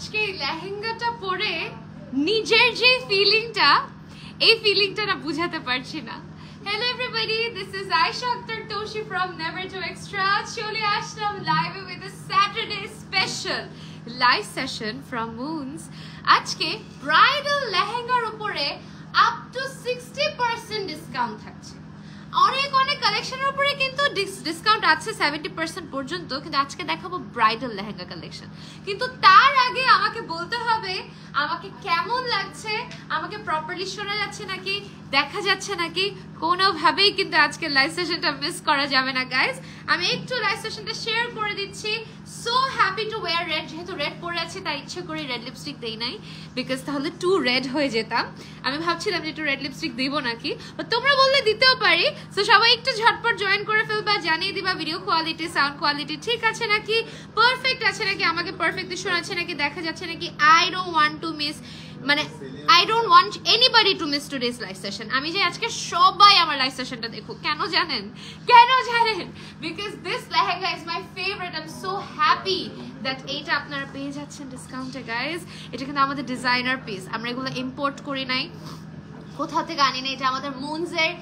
আজকে লেহেঙ্গাটা পরে নিজের যে ফিলিংটা এই ফিলিংটা না বুঝাতে পারছি না। Hello everybody, this is Aisha Akhtar Toshi from Never to Extra. চলে আসলাম live with a Saturday special live session from Moons. আজকে ব্রাইডাল লেহেঙ্গার উপরে up to 60% ডিসকাউন্ট থাকছে। অনেক অনেক কালেকশনের উপরে কিন্তু ডিসকাউন্ট আছে 70% পর্যন্ত, কিন্তু আজকে দেখাবো ব্রাইডাল লেহেঙ্গা কালেকশন। কিন্তু তার আগে আমাকে বলতে হবে আমাকে কেমন লাগছে, আমাকে প্রপারলি শোনা যাচ্ছে নাকি, দেখা যাচ্ছে নাকি, কোনোভাবেই কিন্তু আজকে লাইভ সেশনটা মিস করা যাবে না গাইজ। আমি একটু লাইভ সেশনটা শেয়ার করে দিচ্ছি। So happy to wire red, যেহেতু রেড পরে আছে তাই ইচ্ছে করে রেড লিপস্টিক দেই নাই, বিকজ তাহলে টু রেড হয়ে যেতাম। আমি ভাবছিলাম যে একটু রেড লিপস্টিক দিব নাকি, তোমরা বললে দিতেও পারি। সো সবাই একটু ঝটপট জয়েন করে ফেলবা, জানিয়ে দিবা ভিডিও কোয়ালিটি, সাউন্ড কোয়ালিটি ঠিক আছে নাকি, পারফেক্ট আছে নাকি, আমাকে পারফেক্টলি শোনাচ্ছে নাকি, দেখা যাচ্ছে নাকি। I don't want to miss, মানে I don't want anybody to miss today's live session. আমি যে আজকে সবাই আমার লাইভ সেশনটা দেখুক, কেন জানেন? Because this lehenga is my favourite. I am so happy that এইটা আপনারা পেয়ে যাচ্ছেন ডিসকাউন্টে গাইজ। এটা কিন্তু আমাদের ডিজাইনার পিস, আমরা এগুলো ইম্পোর্ট করি নাই, কোথা থেকে আনি না, এটা আমাদের মুনসের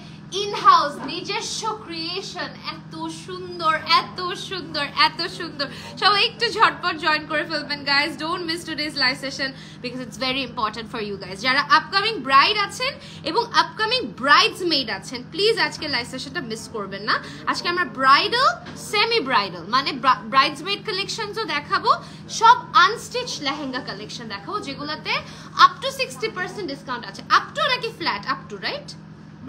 ইন হাউস নিজস্ব ক্রিয়েশন। এত সুন্দর, এত সুন্দর, এত সুন্দর। সবাই একটু ঝটপট জয়েন করে ফেলবেন guys. Don't miss today's live session because it's very important for you guys. যারা আপকামিং ব্রাইড আছেন এবং আপকামিং ব্রাইডসমেড আছেন, প্লিজ আজকে লাইভ সেশনটা মিস করবেন না। আজকে আমরা ব্রাইডাল, সেমি ব্রাইডাল মানে ব্রাইডসমেড কালেকশনসও দেখাবো, সব আনস্টিচ লেহেঙ্গা কালেকশন দেখাবো যেগুলোতে আপ টু 60% ডিসকাউন্ট আছে। আপ টু নাকি ফ্ল্যাট? Up to, right?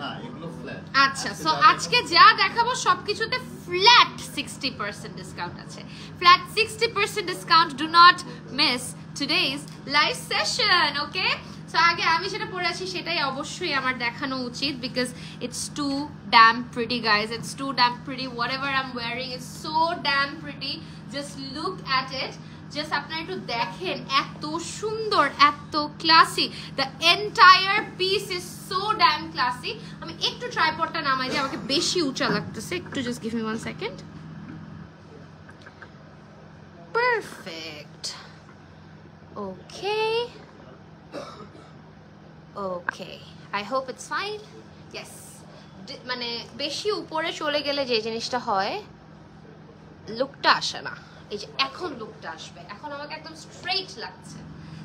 না, এগুলো ফ্ল্যাট। আচ্ছা, সো আজকে যা দেখাবো সবকিছুতে ফ্ল্যাট 60% ডিসকাউন্ট আছে। Flat 60% discount. Do not miss today's live session, okay? So আগে আমি যেটা পরে আছি সেটাই অবশ্যই আমার দেখানো উচিত, because it's two damn pretty guys, it's two damn pretty. Whatever I am wearing is so damn pretty, just look at it. Just আপনারা একটু দেখেন, এত সুন্দর, এত classy. The entire piece is so damn classy. আমি একটু ট্রাইপডটা নামাই দিই, আমাকে বেশি উঁচা লাগতেছে। একটু just give me 1 second. Perfect, okay okay, I hope it's fine. Yes, মানে বেশি উপরে চলে গেলে যে জিনিসটা হয়, লুকটা আসে না। এই যে এখন লুকটা আসবে, এখন আমাকে একদম স্ট্রেট লাগছে,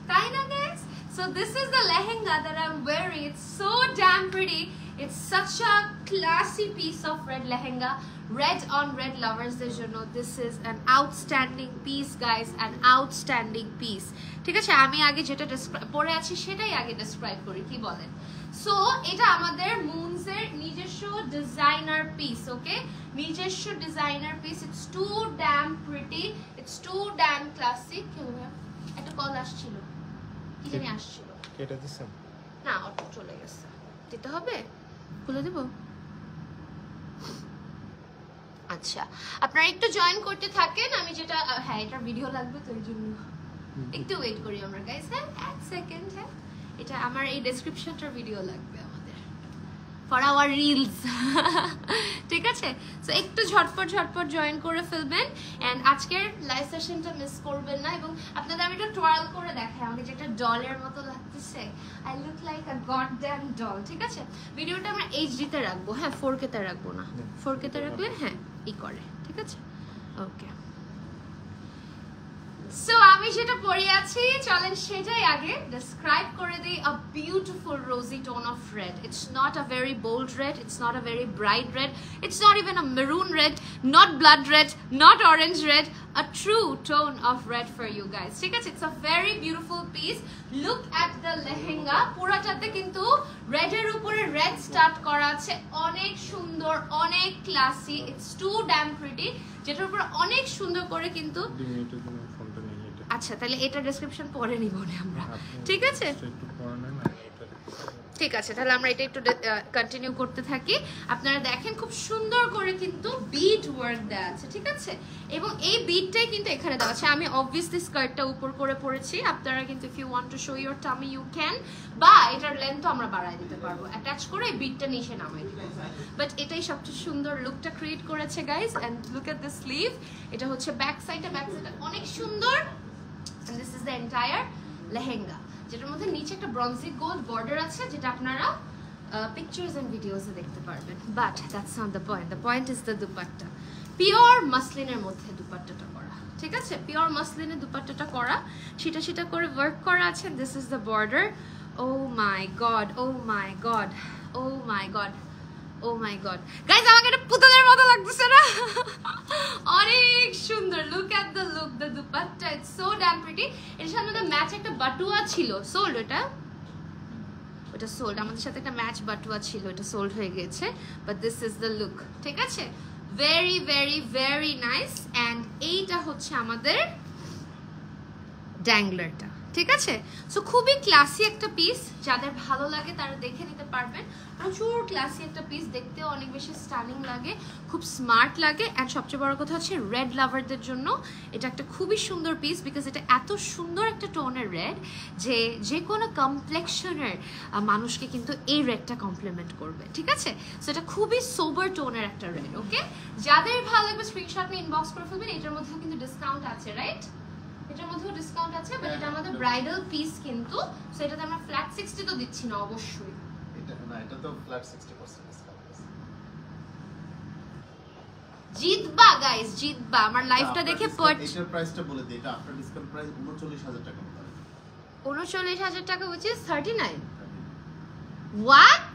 তাই না guys? So this is the lehenga that I'm wearing. It's so damn pretty. It's such a classy piece of red lehenga. Red on red lovers, you know, this is an outstanding piece guys, an outstanding piece. ঠিক আছে, আমি আগে যেটা পরে আছি সেটাই আগে describe করি, কি বলেন? সো এটা আমাদের মুনসের নিজস্ব ডিজাইনার পিস, ওকে? নিজস্ব designer piece. It's two damn pretty, it's two ড্যাম ক্লাসিক। একটা কল আসছিল, কি জানি আসছিল, এটা দিছেন না? অটো চলে গেছে, দিতে হবে, খুলে দেব। আচ্ছা, আপনারা একটু জয়েন করতে থাকেন। আমি যেটা, হ্যাঁ এটা ভিডিও লাগবে তো এই জন্য একটু ওয়েট করি আমরা গাইস। হ্যাঁ, এক সেকেন্ড। হ্যাঁ, এটা আমার এই ডেসক্রিপশনটার ভিডিও লাগবে আমাদের ফর আওয়ার রিলস, ঠিক আছে? সো একটু ঝটপট জয়েন করে ফেলবেন এন্ড আজকের লাইভ সেশনটা মিস করবেন না। এবং আপনাদের আমি একটু ট্রায়াল করে দেখাই, আমাকে যেটা ডলের মতো লাগতেছে। I look like a god damn doll, ঠিক আছে? ভিডিওটা আমরা এইচডি তে রাখবো, হ্যাঁ 4K তে রাখবো না, 4K তে রাখলে হ্যাঁ ই করে, ঠিক আছে? ওকে, সো আমি যেটা পরে আছি চলেন সেটাই আগে ডেসক্রাইব করে দিই। A beautiful rosy tone of red. It's not a very bold red, it's not a very bright red, it's not even a maroon red, not blood red, not orange red, a true tone of red for you guys, ঠিক আছে? It's a very beautiful piece. Look at the lehenga, পুরাটাতে কিন্তু red এর উপরে red start করা আছে, অনেক সুন্দর, অনেক classy. It's too damn pretty, যেটার উপর অনেক সুন্দর করে কিন্তু। আচ্ছা, তাহলে এটা ডেসক্রিপশন পরে নিব না আমরা, ঠিক আছে? ঠিক আছে, তাহলে আমরা এটা একটু কন্টিনিউ করতে থাকি। আপনারা দেখেন খুব সুন্দর করে কিন্তু বিট ওয়ার্ক দেওয়া আছে, ঠিক আছে? এবং এই বিটটাই কিন্তু এখানে দেওয়া আছে। আমি অবভিয়াসলি স্কার্টটা উপর করে পরেছি, আপনারা কিন্তু if you want to show your tummy you can, বা এটার লেন্থও আমরা বাড়ায় দিতে পারবো, অ্যাটাচ করে এই বিটটা নিচে নামাই দিব। বাট এটাই সবচেয়ে সুন্দর লুকটা ক্রিয়েট করেছে guys. And look at the sleeve, এটা হচ্ছে ব্যাক সাইডটা, ব্যাক সাইডটা অনেক সুন্দর। and this is the entire lehenga, যেটার মধ্যে নিচে একটা ব্রঞ্জি গোল্ড বর্ডার আছে, যেটা আপনারা পিকচার্স এন্ড ভিডিওসে দেখতে পারবেন। But that's not the point, the point is the dupatta. Pure মাসলিনের মধ্যে দুপাট্টাটা করা, ঠিক আছে? পিওর মাসলিনের দুপাট্টাটা করা, সেটা করে ওয়ার্ক করা আছে। This is the border. Oh my god, oh my god, oh my god, oh my god guys, আমাকে এটা পুতুলের মতো লাগতেছে না? অনেক সুন্দর। Look at the look, the dupatta, it's so damn pretty. এর সাথে আমাদের ম্যাচ একটা বাটুয়া ছিল, সোল্ড ওটা সোল্ড, আমাদের সাথে একটা ম্যাচ বাটুয়া ছিল, এটা সোল্ড হয়ে গেছে। But this is the look, ঠিক আছে? Very very very nice. And এইটা হচ্ছে আমাদের ড্যাংলারটা, ঠিক আছে? সো খুবই ক্লাসি একটা পিস, যাদের ভালো লাগে তারা দেখে নিতে পারবেন। প্রচুর ক্লাসি একটা পিস, দেখতেও অনেক বেশি স্টানিং লাগে, খুব স্মার্ট লাগে। অ্যান্ড সবচেয়ে বড় কথা হচ্ছে রেড লাভারদের জন্য এটা একটা খুবই সুন্দর পিস, বিকজ এটা এত সুন্দর একটা টোনের রেড যে কোনো কমপ্লেকশনের মানুষকে কিন্তু এই রেডটা কমপ্লিমেন্ট করবে, ঠিক আছে? সো এটা খুবই সোবার টোনের একটা রেড। ওকে, যাদের ভালো লাগবে স্ক্রিনশট নিয়ে ইনবক্স করে ফেলবেন। এটার মধ্যেও কিন্তু ডিসকাউন্ট আছে, রাইট? এটার মধ্যেও ডিসকাউন্ট আছে, বাট এটা আমাদের ব্রাইডাল পিস কিন্তু, সো এটাতে আমরা ফ্ল্যাট 60 তো দিচ্ছি না অবশ্যই। এটা তো ফ্ল্যাট 60% ডিসকাউন্ট আছে। জিতবা গাইস, জিতবা। আমার লাইভটা দেখে এটার প্রাইসটা বলে দিই, এটা আফটার ডিসকাউন্ট প্রাইস 39000 টাকা মতো। 39000 টাকা, which is 39। What?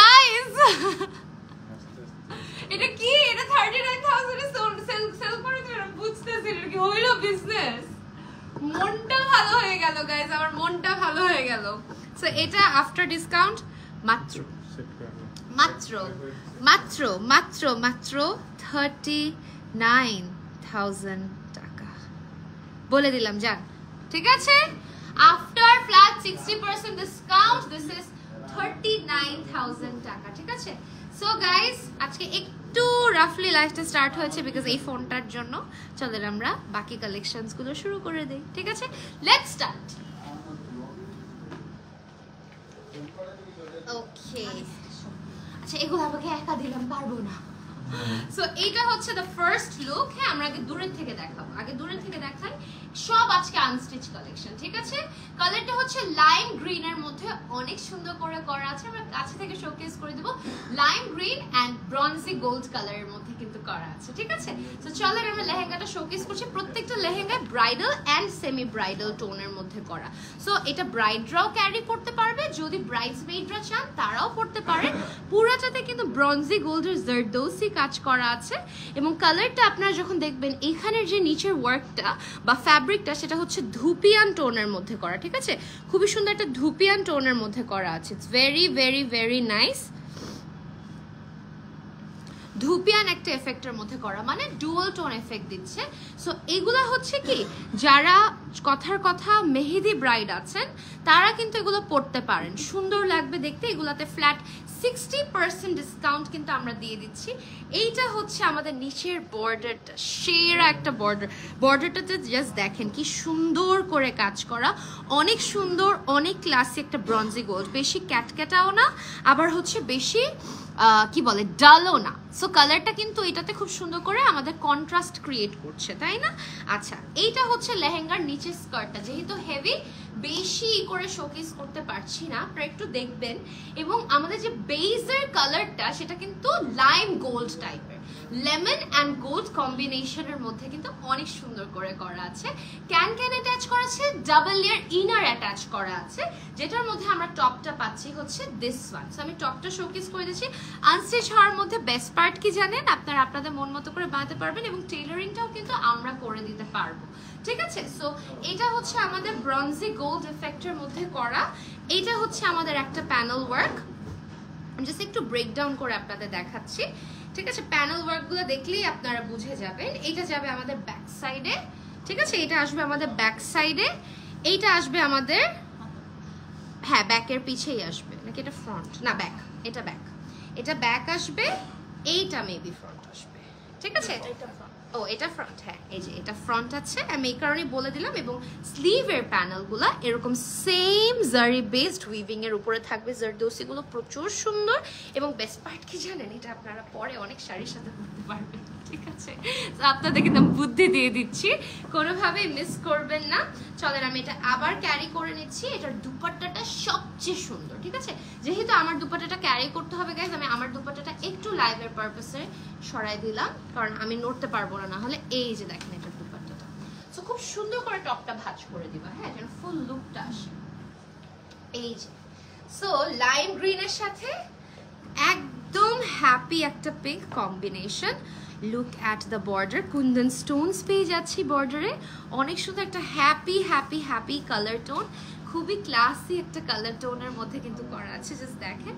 Guys, এটা কি? এটা 39000 এ সেল করে দিবেন? বুঝতেছি এটা কি হইলো বিজনেস? মনটা ভালো হয়ে গেল গাইস, আমার মনটা ভালো হয়ে গেল। সো এটা আফটার ডিসকাউন্ট মাত্র 39000 টাকা বলে দিলাম, জান, ঠিক আছে? After flat 60% discount, this is 39000 টাকা, ঠিক আছে? সো গাইস, আজকে একটু রাফলি লাইফটা স্টার্ট হয়েছে বিকজ এই ফোনটার জন্য। চলেন আমরা বাকি কালেকশনস গুলো শুরু করে দেই, ঠিক আছে? Let's start. ওকে, আচ্ছা, এগুলো আমাকে একা দিলাম, পারবো না। সো এইটা হচ্ছে দ্য ফার্স্ট লুক। হ্যাঁ, আমরা আগে দূরের থেকে দেখাবো, আগে দূরের থেকে দেখাই। সব আজকে আনস্টিচ কালেকশন, ঠিক আছে? কালারটা হচ্ছে লাইম গ্রিন এর মধ্যে অনেক সুন্দর করে করা আছে। আমরা কাছে থেকে শোকেস করে দেব। লাইম গ্রিন এন্ড ব্রঞ্জি গোল্ড কালারের মধ্যে কিন্তু করা আছে, ঠিক আছে? সো চলেন আমরা লেহেঙ্গাটা শোকেস করছি। প্রত্যেকটা লেহেঙ্গায় ব্রাইডাল এন্ড সেমি ব্রাইডাল টোনের মধ্যে করা। সো এটা ব্রাইডরাও ক্যারি করতে পারবে, যদি ব্রাইডসমেইডরা চান তারাও পড়তে পারে। পুরাটাতে কিন্তু ব্রঞ্জি গোল্ডের জারদৌসি কাজ করা আছে, এবং কালারটা আপনারা যখন দেখবেন এখানের যে নিচের ওয়ার্কটা বা ফ্যাব্রিকটা, সেটা হচ্ছে ধুপিয়ান টোনের মধ্যে করা, ঠিক আছে? খুবই সুন্দর একটা ধুপিয়ান টোনের মধ্যে করা আছে। It's very very very nice. ধুপিয়ান একটা এফেক্টের মধ্যে করা, মানে ডুয়াল টোন এফেক্ট দিচ্ছে। সো এগুলা হচ্ছে কি, যারা কথার কথা মেহেদি ব্রাইড আছেন তারা কিন্তু এগুলো পড়তে পারেন, সুন্দর লাগবে দেখতে। এগুলাতে ফ্ল্যাট 60% ডিসকাউন্ট কিন্তু আমরা দিয়ে দিচ্ছি। এইটা হচ্ছে আমাদের নিচের বর্ডারটা, সেরা একটা বর্ডারটাতে জাস্ট দেখেন কি সুন্দর করে কাজ করা, অনেক সুন্দর, অনেক ক্লাসি একটা ব্রঞ্জি গোল্ড। বেশি ক্যাটক্যাটাও না, আবার হচ্ছে বেশি কি বলে ডালও না। সো কালারটা কিন্তু এটাতে খুব সুন্দর করে আমাদের কন্ট্রাস্ট ক্রিয়েট করছে, তাই না? আচ্ছা, এইটা হচ্ছে লেহেঙ্গার নিচের স্কার্টটা, যেহেতু হেভি বেশি করে শোকেস করতে পারছি না, আপনারা একটু দেখবেন। এবং আমাদের যে বেজের কালারটা সেটা কিন্তু লাইম গোল্ড টাইপের, লেমন অ্যান্ড গোল্ড কম্বিনেশনের মধ্যে কিন্তু অনেক সুন্দর করে করা আছে। ক্যান অ্যাটাচ করা আছে, ডাবল লেয়ার ইনার অ্যাটাচ করা আছে, যেটার মধ্যে আমরা টপটা পাচ্ছি হচ্ছে দিস ওয়ান। সো আমি টপটা শোকেস করে দিচ্ছি। আনস্টিচ হওয়ার মধ্যে বেস্ট পার্ট কি জানেন? আপনারা আপনাদের মন মতো করে বানাতে পারবেন, এবং টেইলারিংটাও কিন্তু আমরা করে দিতে পারবো, ঠিক আছে? সো এটা হচ্ছে আমাদের ব্রঞ্জি গোল্ড এফেক্টের মধ্যে করা। এইটা হচ্ছে আমাদের একটা প্যানেল ওয়ার্ক। আমি জাস্ট একটু ব্রেকডাউন করে আপনাদের দেখাচ্ছি, ঠিক আছে? প্যানেল ওয়ার্কগুলো দেখলেই আপনারা বুঝে যাবেন। এইটা যাবে আমাদের ব্যাক সাইডে, ঠিক আছে? এটা আসবে আমাদের ব্যাক সাইডে, এইটা আসবে আমাদের, হ্যাঁ, ব্যাকের পিছেই আসবে, নাকি এটা ফ্রন্ট? না, ব্যাক। এটা ব্যাক, এটা ব্যাক আসবে, এইটা মেবি ফ্রন্ট আসবে, ঠিক আছে? ও এটা ফ্রন্ট, হ্যাঁ এই যে এটা ফ্রন্ট আছে, আমি এই কারণে বলে দিলাম। এবং স্লিভের প্যানেলগুলো এরকম সেম জারি বেসড উইভিং এর উপরে থাকবে। জারদোসিগুলো প্রচুর সুন্দর এবং বেস্ট পার্ট কি জানেন, এটা আপনারা পরে অনেক শাড়ির সাথে পরতে পারবেন, ঠিক আছে? তো আপনাদের কিন্তু বুদ্ধি দিয়ে দিচ্ছি, কোনোভাবেই মিস করবেন না। চলেন আমি এটা আবার ক্যারি করে নিচ্ছি। এটার দুপাট্টাটা সবচেয়ে সুন্দর, ঠিক আছে? যেহেতু আমার দুপাট্টাটা ক্যারি করতে হবে গাইজ, আমি আমার দুপাট্টাটা একটু লাইভের পারপাসে সরাই দিলাম, কারণ আমি নড়তে পারবো না, নাহলে এই যে দেখেন এটার দুপাট্টাটা। তো খুব সুন্দর করে টপটা ভাঁজ করে দিবা, হ্যাঁ, যেন ফুল লুকটা আসে। এই যে সো লাইম গ্রিনের সাথে একদম হ্যাপি একটা pink combination. Look at the border, Kundan Stones পেয়ে যাচ্ছি বর্ডারে। অনেক সুন্দর একটা happy happy happy colour tone, খুবই ক্লাসি একটা কালার টোনের মধ্যে কিন্তু করা আছে। জাস্ট দেখেন,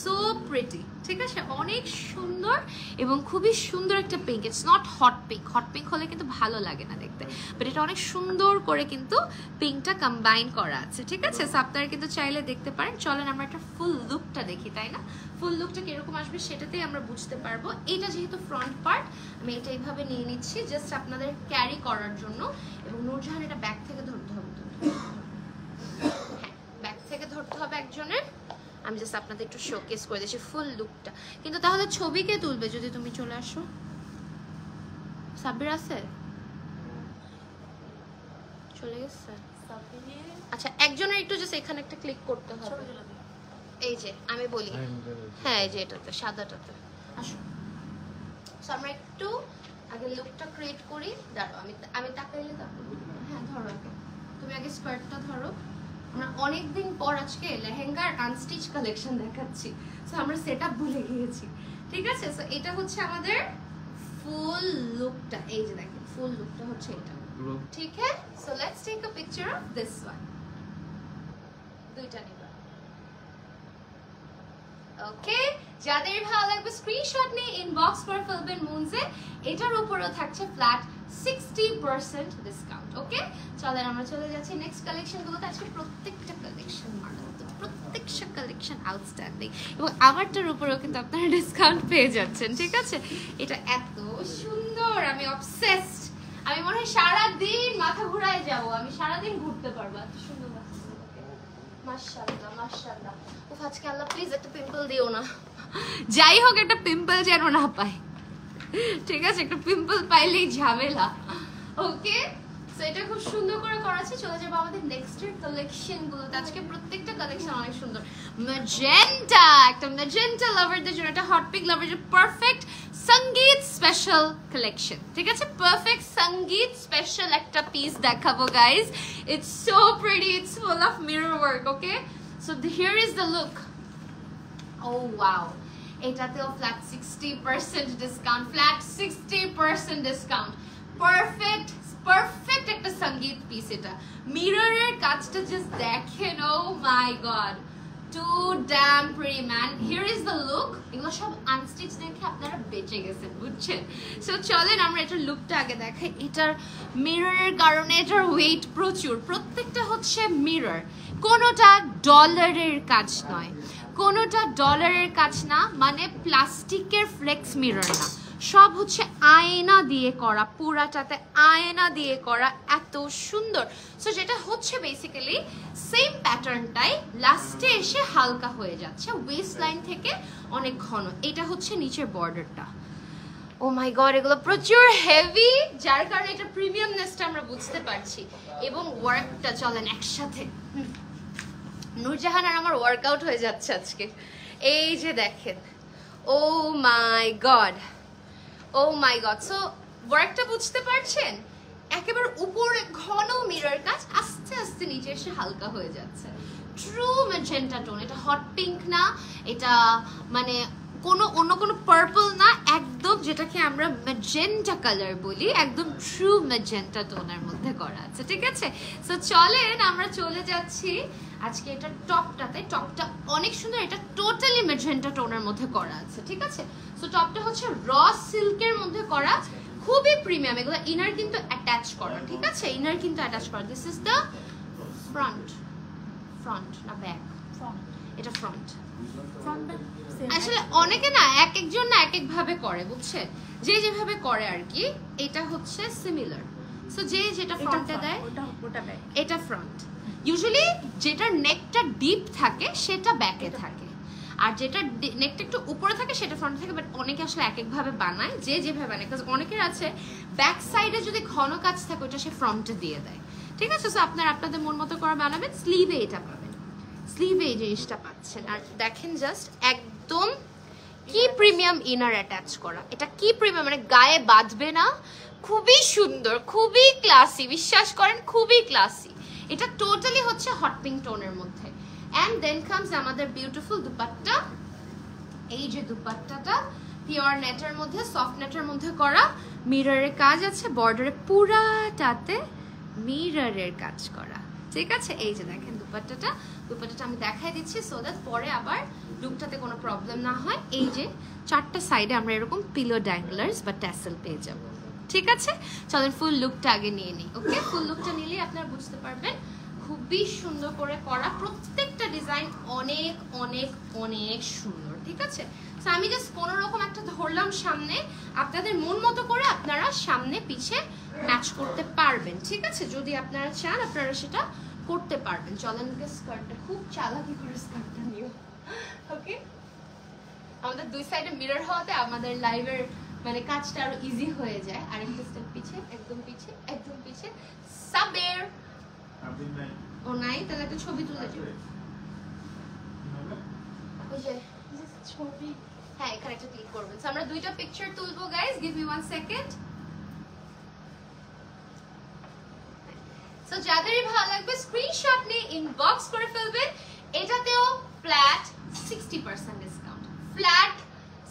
সো প্রিটি, ঠিক আছে? অনেক সুন্দর এবং খুবই সুন্দর একটা pink. It's not hot pink, hot pink হলে কিন্তু ভালো লাগে না দেখতে, বাট এটা অনেক সুন্দর করে কিন্তু পিঙ্কটা কম্বাইন করা আছে, ঠিক আছে? সো আপনারা কিন্তু চাইলে দেখতে পারেন। চলেন আমরা একটা ফুল লুকটা দেখি, তাই না? ফুল লুকটা কিরকম আসবে সেটাতেই আমরা বুঝতে পারবো। এটা যেহেতু ফ্রন্ট পার্ট, আমি এটা এইভাবে নিয়ে নিচ্ছি জাস্ট আপনাদের ক্যারি করার জন্য। এবং নূরজাহান এটা ব্যাক থেকে ধরতে হবে, ব্যাক থেকে ধরতে হবে একজনের। আমি জাস্ট আপনাদের একটু শোকেস করে দিচ্ছি ফুল লুকটা। কিন্তু তাহলে ছবি কে তুলবে যদি তুমি চলে আসো? সাব্বির আছে? চলে গেছে? আচ্ছা, একজনের একটু জাস্ট এখানে একটা ক্লিক করতে হবে। এই যে আমি বলি, হ্যাঁ এই যে এটাতে সাদাটাতে আসো। সো আমরা একটু আগে লুকটা ক্রিয়েট করি। দাঁড়াও, আমি তাকাইলে তারপর, হ্যাঁ ধরো আগে, তুমি আগে স্কার্টটা ধরো। আমরা অনেকদিন পর আজকে লেহেঙ্গার আনস্টিচ কালেকশন দেখাচ্ছি, সো আমরা সেটআপ ভুলে গিয়েছি, ঠিক আছে? সো এটা হচ্ছে আমাদের ফুল লুকটা। এই যে দেখেন ফুল লুকটা হচ্ছে এটা, ঠিক আছে? So let's take a picture of this one. দুইটা নিবা, ওকে? যাদের ভালো লাগবে স্ক্রিনশট নিয়ে ইনবক্স করে ফেলবেন মুনজে। এটার উপরেও থাকছে ফ্ল্যাট 60% ডিসকাউন্ট, ওকে? চলেন আমরা চলে যাচ্ছি নেক্সট কালেকশনগুলোতে। আজকে প্রত্যেকটা কালেকশন মারাত্মক, প্রত্যেকটা কালেকশন আউটস্ট্যান্ডিং, এবং আমারটার উপরেও কিন্তু আপনারা ডিসকাউন্ট পেয়ে যাচ্ছেন, ঠিক আছে? এটা এত সুন্দর, আমি অবসেসড। আমি মনে হয় সারাদিন মাথা ঘুরায় যাব, আমি সারাদিন ঘুরতে পারবো, এত সুন্দর লাগছে। মাশাআল্লাহ মাশাআল্লাহ। উফ, আজকে আল্লাহ প্লিজ একটা পিম্পল দিও না, যাই হোক একটা পিম্পল যেন না পাই, ঠিক আছে? একটা পিম্পল পাইলেই ঝামেলা, ওকে? সো এটা খুব সুন্দর করে করা আছে। চলে যাবো আমাদের নেক্সট এর কালেকশন গুলোতে। আজকে প্রত্যেকটা কালেকশন অনেক সুন্দর। ম্যাজেন্টা, একটা ম্যাজেন্টা লাভারদের জন্য, একটা হট পিঙ্ক লাভারদের পারফেক্ট সঙ্গীত স্পেশাল কালেকশন, ঠিক আছে? পারফেক্ট সঙ্গীত স্পেশাল একটা পিস দেখাবো guys. It's so pretty, it's full of mirror work, okay? So here is the look. Oh wow, এটাতেও flat 60% discount, flat 60% discount. Perfect perfect একটা sangeet piece. এটা মিররের কাজটা জাস্ট দেখেন, oh my god, too damn pretty man. Here is the look. এগুলো সব unstitch দেখে আপনারা বেঁচে গেছেন, বুঝছেন? সো চলেন আমরা এটার লুকটা আগে দেখাই। এটার মিররের কারণে এটার ওয়েট প্রচুর, প্রত্যেকটা হচ্ছে মিরর, কোনোটা ডলারের কাজ নয়, কোনোটা ডলারের কাজ না, মানে প্লাস্টিকের ফ্লেক্স মিরর না, সব হচ্ছে আয়না দিয়ে করা, পুরাটাতে আয়না দিয়ে করা, এত সুন্দর। সো যেটা হচ্ছে বেসিক্যালি সেম প্যাটার্নটাই লাস্টে এসে হালকা হয়ে যাচ্ছে, ওয়েস্ট লাইন থেকে অনেক ঘন। এটা হচ্ছে নিচের বর্ডারটা। ও মাই গড, এগুলো প্রচুর হেভি, যার কারণে এটা প্রিমিয়ামনেসটা আমরা বুঝতে পারছি। এবং ওয়ার্কটা চলেন একসাথে, নূরজাহান আর আমার ওয়ার্কআউট হয়ে যাচ্ছে আজকে। এই যে দেখেন, oh my god, oh my god. So ওয়ার্কটা বুঝতে পারছেন? একেবারে উপরে ঘন মিরর কাজ, আস্তে আস্তে নিচে এসে হালকা হয়ে যাচ্ছে। ট্রু ম্যাজেন্টা টোন, এটা হট পিঙ্ক না, এটা মানে কোনো অন্য কোনো পার্পল না, একদম যেটাকে আমরা ম্যাজেন্টা কালার বলি, একদম ট্রু ম্যাজেন্টা টোনের মধ্যে করা আছে, ঠিক আছে? সো চলেন আমরা চলে যাচ্ছি আজকে এটা টপটাতে। টপটা অনেক সুন্দর, এটা টোটালি ম্যাজেন্টা টোনের মধ্যে করা আছে, ঠিক আছে? সো টপটা হচ্ছে র সিল্কের মধ্যে করা, খুবই প্রিমিয়াম। এগুলো ইনার কিন্তু অ্যাটাচ করা, ঠিক আছে? ইনার কিন্তু অ্যাটাচ করা। This is the front, front না ব্যাক? এটা ফ্রন্ট। Front আসলে অনেকে না এক একজন না এক এক ভাবে করে বুঝছেন, যে যেভাবে করে আর কি। এটা হচ্ছে সিমিলার, সো যে যেটা ফ্রন্টে দেয় ওটা ব্যাক। এটা ফ্রন্ট। ইউজুয়ালি যেটা নেকটা ডিপ থাকে সেটা ব্যাকে থাকে, আর যেটা নেকটা একটু উপরে থাকে সেটা ফ্রন্টে থাকে। বাট অনেকে আসলে এক এক ভাবে বানায়, যে যেভাবে বানায়। কারণ অনেকের আছে ব্যাক সাইডে যদি ঘন কাজ থাকে ওটা সে ফ্রন্টে দিয়ে দেয়, ঠিক আছে। সো আপনারা আপনাদের মন মতো করে বানাবেন। স্লিভে এটা পাবেন, স্লিভে এই জিনিসটা পাচ্ছেন। আর দেখেন জাস্ট একদম কি প্রিমিয়াম ইনার অ্যাটাচ করা। এটা কি প্রিমিয়াম, মানে গায়ে বাঁধবে না, খুবই সুন্দর, খুবই ক্লাসি, বিশ্বাস করেন খুবই ক্লাসি। এটা টোটালি হচ্ছে হট পিঙ্ক টোনের মধ্যে। অ্যান্ড দেন কামস আমাদের বিউটিফুল দুপাট্টা। এই যে দুপাট্টাটা পিওর নেটের মধ্যে, সফট নেটের মধ্যে করা, মিররের কাজ আছে, বর্ডারে পুরাটাতে মিররের কাজ করা, ঠিক আছে। এই যে দেখেন দুপাট্টাটা আমি দেখাই দিচ্ছি সো দ্যাট পরে আবার লুকটাতে কোনো প্রবলেম না হয়। এই যে চারটা সাইডে আমরা এরকম পিলো ড্যাঙ্গলার্স বা ট্যাসেল পেয়ে যাব, ঠিক আছে। চলেন ফুল লুকটা আগে নিয়ে নিই। ওকে, ফুল লুকটা নিলে আপনারা বুঝতে পারবেন খুবই সুন্দর করে করা, প্রত্যেকটা ডিজাইন অনেক অনেক অনেক সুন্দর, ঠিক আছে। তো আমি জাস্ট কোনো রকম একটা ধরলাম সামনে, আপনাদের মন মতো করে আপনারা সামনে পিছে ম্যাচ করতে পারবেন, ঠিক আছে। যদি আপনারা চান আপনারা সেটা করতে পারবেন। চলেন স্কার্টটা খুব চালাকি করে স্কার্টটা নিও। ওকে, আমাদের দুই সাইডে মিরর হওয়াতে আমাদের লাইভের মানে কাজটা আরো ইজি হয়ে যায়। আরেকটা স্টেপ পিছে, একদম পিছে, একদম পিছে। সাবের ও নাই, তাহলে একটা ছবি তুলে দিও। ওই যে ছবি, হ্যাঁ এখানে একটা ক্লিক করবেন। সো আমরা দুইটা পিকচার তুলবো guys, give me 1 second. So যাদেরই ভালো লাগবে স্ক্রিনশট নিয়ে ইনবক্স করে ফেলবেন। এটাতেও ফ্ল্যাট 60% ডিসকাউন্ট, ফ্ল্যাট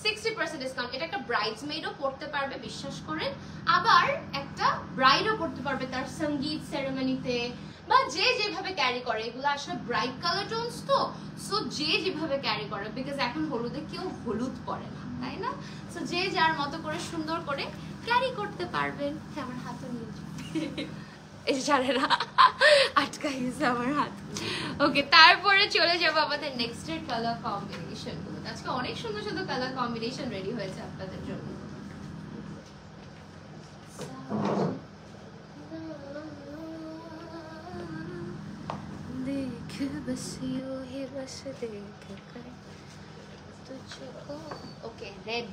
60% ডিসকাউন্ট। এটা একটা ব্রাইডসমেডও পড়তে পারবে, বিশ্বাস করেন। আবার একটা ব্রাইডও পড়তে পারবে তার সঙ্গীত সেরেমনিতে, বা যে যেভাবে ক্যারি করে। এগুলো আসলে ব্রাইট কালার টোনস তো, সো যে যেভাবে ক্যারি করে, বিকজ এখন হলুদে কেউ হলুদ পরে না, তাই না। সো যে যার মতো করে সুন্দর করে ক্যারি করতে পারবেন। হ্যাঁ আমার হাতও নিয়ে এই জানে না আটকা গেছে আমার হাত। ওকে, তারপরে চলে যাবো আমাদের নেক্সট এর কালার কম্বিনেশন গুলো। আজকে অনেক সুন্দর সুন্দর কালার কম্বিনেশন রেডি হয়েছে আপনাদের জন্য। देख बस यूं ही बस देख कर तुझको। ओके, রেড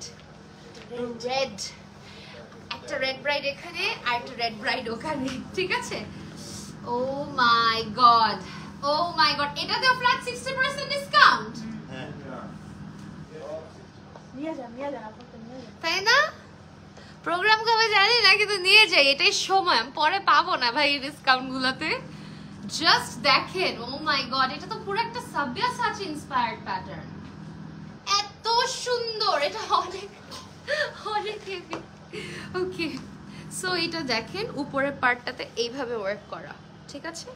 একটা রেড ব্রাইড এখানে আর একটা রেড ব্রাইড ওখানে, ঠিক আছে। ও my god, oh my god, এটাতেও ফ্ল্যাট 60% ডিসকাউন্ট, তাই না। প্রোগ্রাম কবে জানি না, কিন্তু নিয়ে যাই, এটাই সময়। আমি পরে পাবো না ভাই এই ডিসকাউন্ট গুলোতে। জাস্ট দেখেন, ও মাই গড, এটা তো পুরো একটা সাব্যাসাচি ইন্সপায়ার্ড প্যাটার্ন, এত সুন্দর। এটা অনেক অনেক হেভি। ওকে, সো এটা দেখেন উপরের পার্টটাতে এইভাবে ওয়ার্ক করা, ঠিক আছে।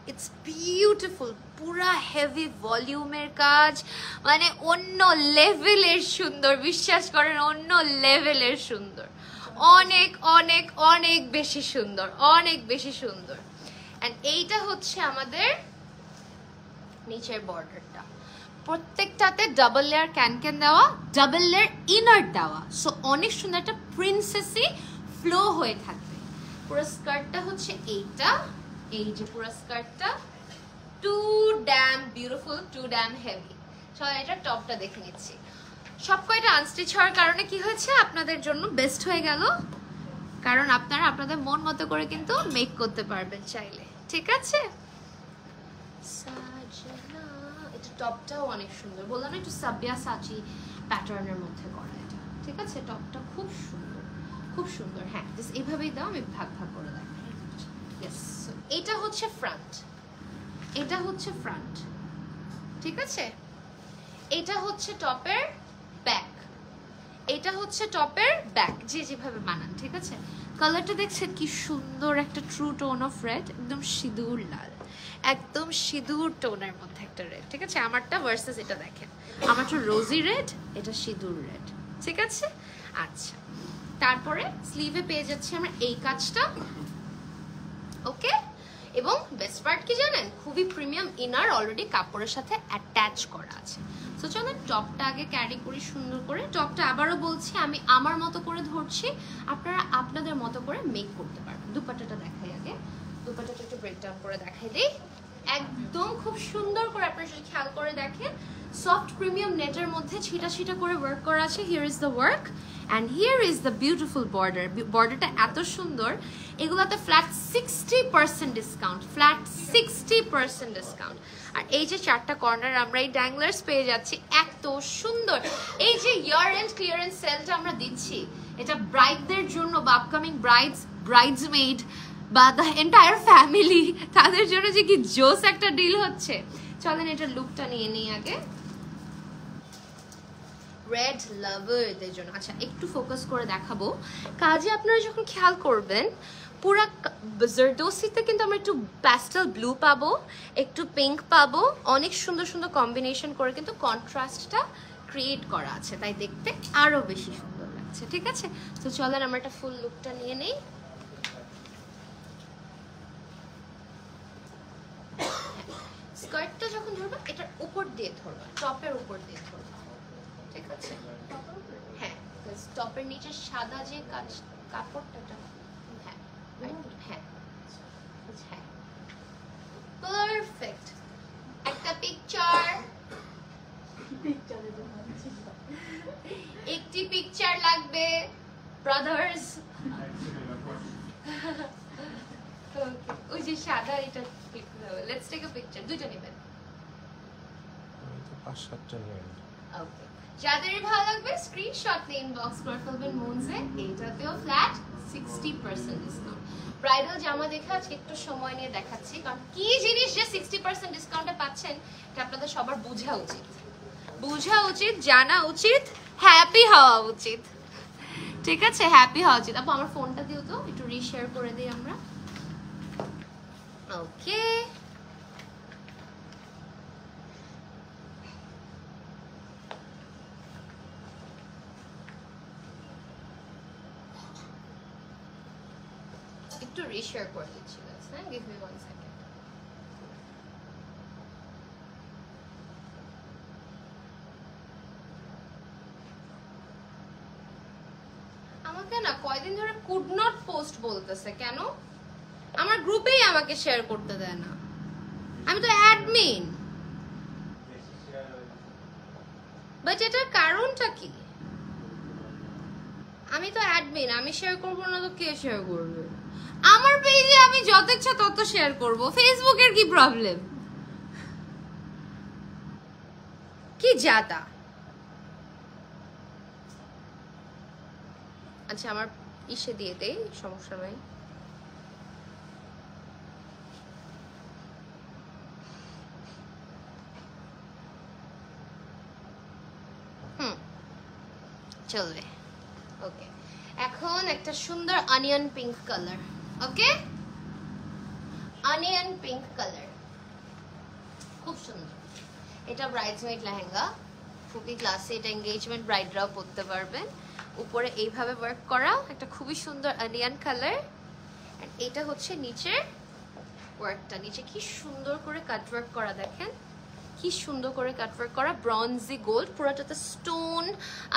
ইটস বিউটিফুল, পুরা হেভি ভলিউমের কাজ, মানে অন্য লেভেলের সুন্দর, বিশ্বাস করেন অন্য লেভেলের সুন্দর, অনেক অনেক অনেক বেশি সুন্দর, অনেক বেশি সুন্দর। এন্ড এইটা হচ্ছে আমাদের নিচের বর্ডারটা, প্রত্যেকটাতে ডাবল লেয়ার ক্যান দেওয়া, ডাবল লেয়ার ইনার দেওয়া, সো অনেক সুন্দর একটা প্রিন্সেসি ফ্লো হয়ে থাকবে। পুরো স্কার্টটা হচ্ছে এইটা, এই যে পুরো স্কার্টটা too damn beautiful, too damn heavy. চলো এটা টপটা দেখে নিচ্ছি। সব কয়টা আনস্টিচ হওয়ার কারণে কি হয়েছে, আপনাদের জন্য বেস্ট হয়ে গেল, কারণ আপনারা আপনাদের মন মতো করে কিন্তু মেক করতে পারবেন চাইলে, ঠিক আছে। এটা টপটাও অনেক সুন্দর, বললাম একটু সাব্যাসাচি প্যাটার্নের মধ্যে করা এটা, ঠিক আছে। টপটা খুব সুন্দর, খুব সুন্দর। হ্যাঁ জাস্ট এইভাবেই দাও, আমি ভাগ ভাগ করে দেখাই। ইয়েস, এটা হচ্ছে ফ্রন্ট, এটা হচ্ছে ফ্রন্ট, ঠিক আছে। এটা হচ্ছে টপের ব্যাক, এটা হচ্ছে টপের ব্যাক, যে যেভাবে বানান, ঠিক আছে। কালারটা দেখছেন কি সুন্দর, একটা ট্রু টোন অফ রেড, একদম সিঁদুর লাল, একদম সিঁদুর টোনের মধ্যে একটা রেড, ঠিক আছে। আমারটা ভার্সেস এটা দেখেন, আমারটা রোজি রেড, এটা সিঁদুর রেড, ঠিক আছে। আচ্ছা, তারপরে স্লিভে পেয়ে যাচ্ছি আমরা এই কাজটা। ওকে, এবং বেস্ট পার্ট কি জানেন, খুবই প্রিমিয়াম ইনার অলরেডি কাপড়ের সাথে অ্যাটাচ করা আছে। সো চলেন টপটা আগে ক্যারি করি সুন্দর করে। টপটা আবারও বলছি আমি আমার মতো করে ধরছি, আপনারা আপনাদের মতো করে মেক করতে পারবেন। দুপাট্টাটা দেখাই আগে, দুপাট্টাটা একটু ব্রেকডাউন করে দেখাই দিই। একদম খুব সুন্দর করে আপনারা যদি খেয়াল করে দেখেন, সফট প্রিমিয়াম নেটের মধ্যে ছিটা ছিটা করে ওয়ার্ক করা আছে। Here is the work and here is the beautiful border. বর্ডারটা এত সুন্দর। এগুলোতে ফ্ল্যাট 60% ডিসকাউন্ট, ফ্ল্যাট 60% ডিসকাউন্ট। আর এই যে চারটা কর্নার আমরা এই ড্যাংলার্স পেয়ে যাচ্ছি, এত সুন্দর। এই যে ইয়ার এন্ড ক্লিয়ারেন্স সেলটা আমরা দিচ্ছি, এটা ব্রাইডদের জন্য বা আপকামিং ব্রাইডসমেড বা দ্য এন্টায়ার ফ্যামিলি, তাদের জন্য যে কি জোস একটা ডিল হচ্ছে। চলেন এটা লুকটা নিয়ে নিই আগে রেড লাভারদের জন্য। আচ্ছা একটু ফোকাস করে দেখাবো কাজে। আপনারা যখন খেয়াল করবেন পুরা জারদোসিতে কিন্তু আমরা একটু প্যাস্টেল ব্লু পাবো, একটু পিঙ্ক পাবো, অনেক সুন্দর সুন্দর কম্বিনেশন করে কিন্তু কন্ট্রাস্টটা ক্রিয়েট করা আছে, তাই দেখতে আরো বেশি সুন্দর লাগছে। ঠিক আছে, তো চলেন আমরা একটা ফুল লুকটা নিয়ে নেই। স্কার্টটা যখন ধরবা এটার উপর দিয়ে ধরবা, টপের উপর দিয়ে ধরবা, ঠিক আছে? হ্যাঁ, টপের নিচে সাদা যে কাপড়টা, হ্যাঁ হ্যাঁ হ্যাঁ, পারফেক্ট। একটা পিকচার, একটি পিকচার লাগবে ব্রাদার্স। ওই যে সাদা এটা লেটস টেক আ পিকচার। দুইটা নেবেন? ওকে, যাদের ভালো লাগবে স্ক্রিনশট নিয়ে ইনবক্স করে ফেলবেন মুনসে। এইটাতেও flat 60% discount. ব্রাইডাল জামা দেখে আজকে একটু সময় নিয়ে দেখাচ্ছি, কারণ কি জিনিস যে 60% ডিসকাউন্টে পাচ্ছেন এটা আপনাদের সবার বোঝা উচিত, জানা উচিত, হ্যাপি হওয়া উচিত। ঠিক আছে, হ্যাপি হওয়া উচিত। আপু আমার ফোনটা দিও তো, একটু রিশেয়ার করে দিই আমরা। ওকে, একটু রিশেয়ার করে দিচ্ছি। হ্যাঁ, গিভ মি 1 সেকেন্ড। আমাকে না কয়দিন ধরে কুড নট পোস্ট বলতেছে কেন? আমার গ্রুপেই আমাকে শেয়ার করতে দেয় না, আমি তো অ্যাডমিন। বাট এটার কারণটা কি? আমি তো অ্যাডমিন, আমি শেয়ার করবো না তো কে শেয়ার করবে? আমার পেজে আমি যত ইচ্ছা তত শেয়ার করবো, ফেসবুকের কি প্রবলেম? কি জাতা? আচ্ছা আমার ইসে দিয়ে দেই, সমস্যা নাই। চলবে। ওকে, এখন একটা সুন্দর অনিয়ন পিঙ্ক কালার। ওকে, অনিয়ন পিঙ্ক কালার খুব সুন্দর। এটা ব্রাইডসমেড লেহেঙ্গা, খুবই ক্লাসি। এটা এঙ্গেজমেন্ট ব্রাইডরাও পরতে পারবেন। উপরে এইভাবে ওয়ার্ক করা একটা খুবই সুন্দর অনিয়ন কালার। এন্ড এটা হচ্ছে নিচের ওয়ার্কটা, নিচে কি সুন্দর করে কাট ওয়ার্ক করা, দেখেন কি সুন্দর করে কাটওয়ার্ক করা, ব্রঞ্জি গোল্ড, পুরোটাতে স্টোন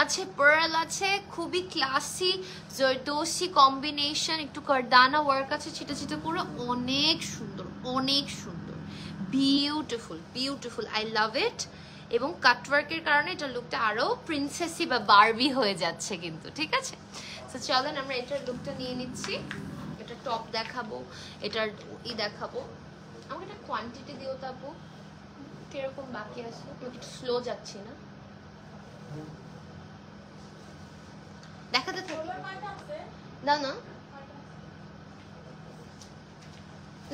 আছে, পার্ল আছে, খুবই ক্লাসি জারদোসি কম্বিনেশন, একটু কারদানা ওয়ার্ক আছে ছিটা ছিটা করে, অনেক সুন্দর, অনেক সুন্দর, বিউটিফুল বিউটিফুল, আই লাভ ইট। এবং কাটওয়ার্কের কারণে এটা লুকটা আরো প্রিন্সেসি বা বারবি হয়ে যাচ্ছে কিন্তু। ঠিক আছে, তো চলেন আমরা এটার লুকটা নিয়ে নিচ্ছি। এটা টপ দেখাবো, এটার দেখাবো। আমাকে একটা কোয়ান্টিটি দিও তো আপু, কিরকম বাকি আছে? একটু স্লো যাচ্ছি না, দেখাতে থাকি। না না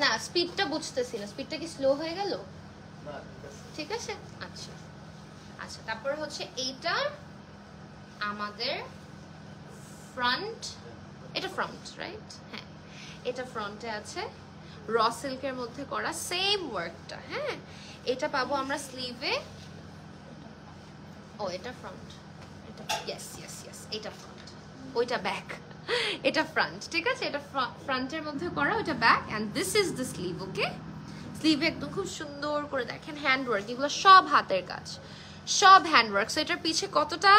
না, স্পিডটা বুঝতেছি না, স্পিডটা কি স্লো হয়ে গেল? ঠিক আছে, আচ্ছা আচ্ছা। তারপরে হচ্ছে এইটা আমাদের ফ্রন্ট, এটা ফ্রন্ট রাইট? হ্যাঁ, এটা ফ্রন্টে আছে, র সিল্কের মধ্যে করা সেম ওয়ার্কটা। হ্যাঁ, এটা পাবো আমরা স্লিভে। ও এটা ফ্রন্ট, এটা ইয়েস ইয়েস ইয়েস, এটা ফ্রন্ট, ওইটা ব্যাক। এটা ফ্রন্ট, ঠিক আছে? এটা ফ্রন্টের মধ্যে করা, ওটা back, and this is the sleeve. Okay, স্লিভে একদম খুব সুন্দর করে দেখেন হ্যান্ডওয়ার্ক, এগুলো সব হাতের কাজ, সব হ্যান্ডওয়ার্ক। সো এটার পিছে কতটা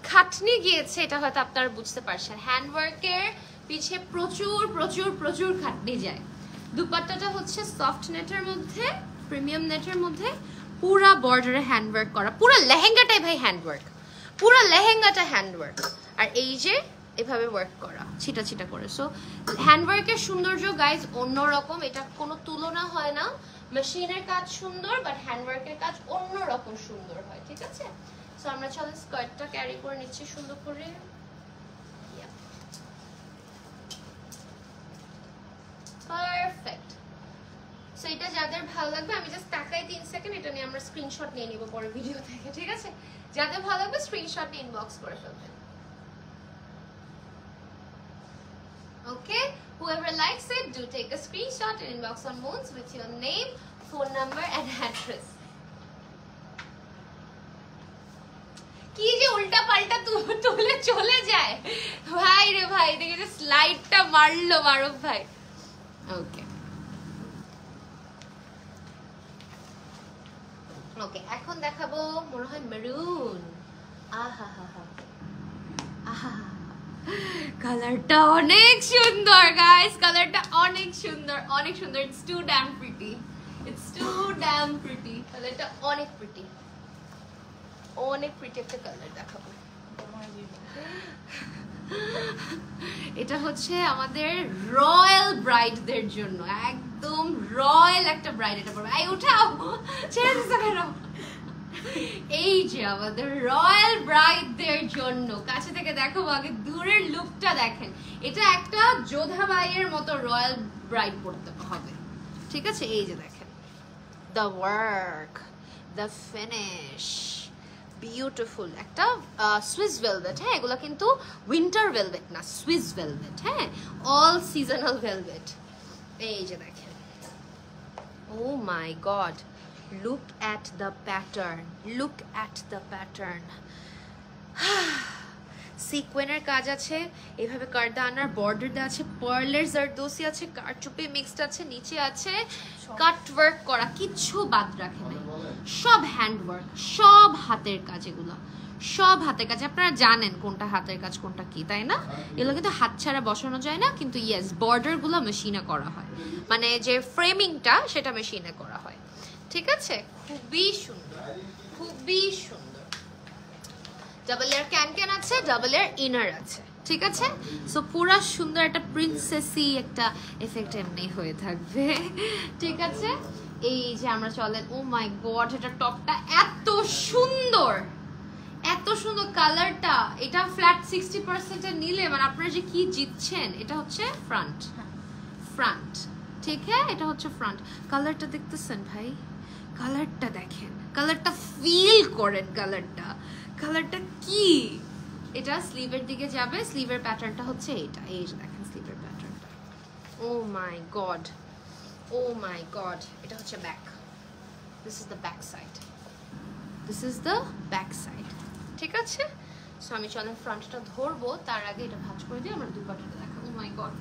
খাটনি গিয়েছে এটা হয়তো আপনারা বুঝতে পারছেন। হ্যান্ডওয়ার্কের পিছে প্রচুর প্রচুর প্রচুর খাটনি যায়। দুপাট্টাটা হচ্ছে সফট নেটের মধ্যে, প্রিমিয়াম নেটের মধ্যে, পুরা বর্ডারে হ্যান্ডওয়ার্ক করা, পুরো লেহেঙ্গাটাই ভাই হ্যান্ডওয়ার্ক, পুরো লেহেঙ্গাটা হ্যান্ডওয়ার্ক। আর এই যে এভাবে ওয়ার্ক করা ছিটা ছিটা করে। সো হ্যান্ডওয়ার্কের সৌন্দর্য গাইজ অন্যরকম, এটা কোনো তুলনা হয় না। মেশিনের কাজ সুন্দর, বাট হ্যান্ডওয়ার্কের কাজ অন্যরকম সুন্দর হয়, ঠিক আছে? সো আমরা চলো স্কার্টটা ক্যারি করে নিচ্ছি সুন্দর করে। পারফেক্ট। সো এটা যাদের ভালো লাগবে, আমি জাস্ট তাকাই 3 সেকেন্ড, এটা নিয়ে আমরা স্ক্রিনশট নিয়ে নিব পরে ভিডিও থেকে, ঠিক আছে? যাদের ভালো লাগবে স্ক্রিনশট নিয়ে ইনবক্স করে ফেলবেন। Okay, whoever likes it, do take a screenshot and inbox on Moons with your name, phone number and address. কি যে উল্টা পাল্টা তুলে চলে যায় ভাই রে ভাই, দেখে যে স্লাইডটা মারলো মারুফ ভাই। ওকে ওকে, এখন দেখাবো মনে হয় মেরুন। আহা হা হা আহা, কালারটা অনেক সুন্দর গাইস, কালারটা অনেক সুন্দর, অনেক সুন্দর। It's two damn pretty, it's two damn pretty, কালারটা অনেক প্রিটি, অনেক প্রিটি একটা কালার দেখাবো। এটা হচ্ছে আমাদের রয়্যাল ব্রাইডদের জন্য, একদম রয়্যাল একটা ব্রাইড এটা পড়বে। আই উঠাও, ছেড়ে দিছো কেন? এই যে আমাদের রয়্যাল ব্রাইডদের জন্য, কাছে থেকে দেখো, আগে দূরের লুকটা দেখেন। এটা একটা যোধাবাইয়ের মতো রয়্যাল ব্রাইড পড়তে হবে, ঠিক আছে? এই যে দেখেন the work, the finish, beautiful একটা সুইস ভেলভেট। হ্যাঁ, এগুলো কিন্তু উইন্টার ভেলভেট না, সুইস ভেলভেট। হ্যাঁ, অল সিজনাল ভেলভেট। এই যে দেখেন, oh my god, look at the pattern, look at the pattern. সিকোয়েনের কাজ আছে, এভাবে কারদানার বর্ডার দেওয়া আছে, পার্লের জারদোসি আছে, কারচুপি মিক্সড আছে, নিচে আছে কাট ওয়ার্ক করা, কিচ্ছু বাদ রাখে নাই, সব হ্যান্ড ওয়ার্ক, সব হাতের কাজ, এগুলো সব হাতের কাজ। আপনারা জানেন কোনটা হাতের কাজ কোনটা কি, তাই না? এগুলো কিন্তু হাত ছাড়া বসানো যায় না, কিন্তু ইয়েস, বর্ডারগুলো মেশিনে করা হয়, মানে যে ফ্রেমিংটা সেটা মেশিনে করা হয়, ঠিক আছে? খুবই সুন্দর, খুবই সুন্দর। ডাবল এয়ার ক্যান আছে, ডাবল এয়ার ইনার আছে, ঠিক আছে? সো পুরা সুন্দর একটা প্রিন্সেসি একটা এফেক্ট এমনি হয়ে থাকবে, ঠিক আছে? এই যে আমরা চলেন, ও মাই গড, এটা টপটা এত সুন্দর, এত সুন্দর কালারটা। এটা ফ্ল্যাট 60% এ নিলে মানে আপনারা যে কি জিতছেন। এটা হচ্ছে ফ্রন্ট, ফ্রন্ট, ঠিক হ্যাঁ, এটা হচ্ছে ফ্রন্ট। কালারটা দেখতেছেন ভাই, কালারটা দেখেন, কালারটা ফিল করেন, কালারটা, কালারটা কি। এটা স্লিভের দিকে যাবে, স্লিভের প্যাটার্নটা হচ্ছে এটা, এই যে দেখেন স্লিভের প্যাটার্নটা। ও my god, oh my god, এটা হচ্ছে back, this is the back side, this is the back side, ঠিক আছে? সো আমি চলেন ফ্রন্টটা ধরবো, তার আগে এটা ভাঁজ করে দিয়ে আমরা দুপাট্টাটা দেখাবো। ও মাই গড,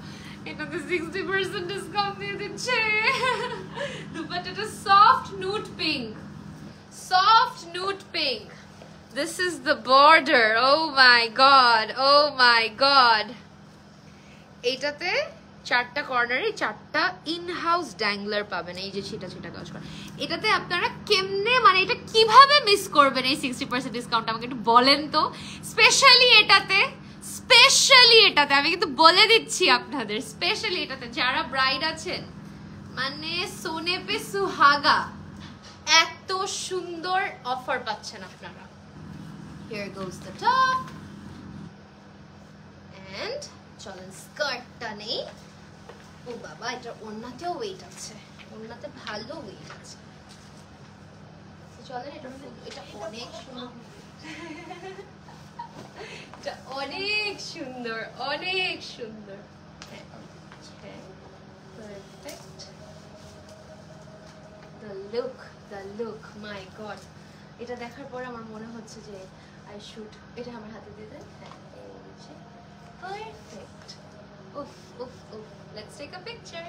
এটাতে 60% ডিসকাউন্ট দিয়ে দিচ্ছে। দুপাট্টাটা soft nude pink, soft nude pink. This is the border. Oh my god, oh my god. এইটাতে চারটা কর্নারে চারটা ইন হাউস ড্যাংলার পাবেন, এই যে ছিটা ছিটা কাজ করা। এটাতে আপনারা কেমনে, মানে এটা কিভাবে মিস করবেন এই 60% ডিসকাউন্ট, আমাকে একটু বলেন তো। স্পেশালি এটাতে, স্পেশালি এটাতে আমি কিন্তু বলে দিচ্ছি আপনাদের, স্পেশালি এটাতে যারা ব্রাইড আছেন, মানে সোনে পে সুহাগা, এত সুন্দর অফার পাচ্ছেন আপনারা। Here goes the top, and চলেন স্কার্টটা নেই। ও বাবা, এটা ওড়নাতেও ওয়েট আছে, ওড়নাতে ভালো ওয়েট আছে। চলেন এটা অনেক সুন্দর, এটা অনেক সুন্দর, অনেক সুন্দর। Perfect. The look, my god. এটা দেখার পর আমার মনে হচ্ছে যে I should, এটা আমার হাতে দিয়ে দেন। হ্যাঁ, এই যে perfect. take a picture.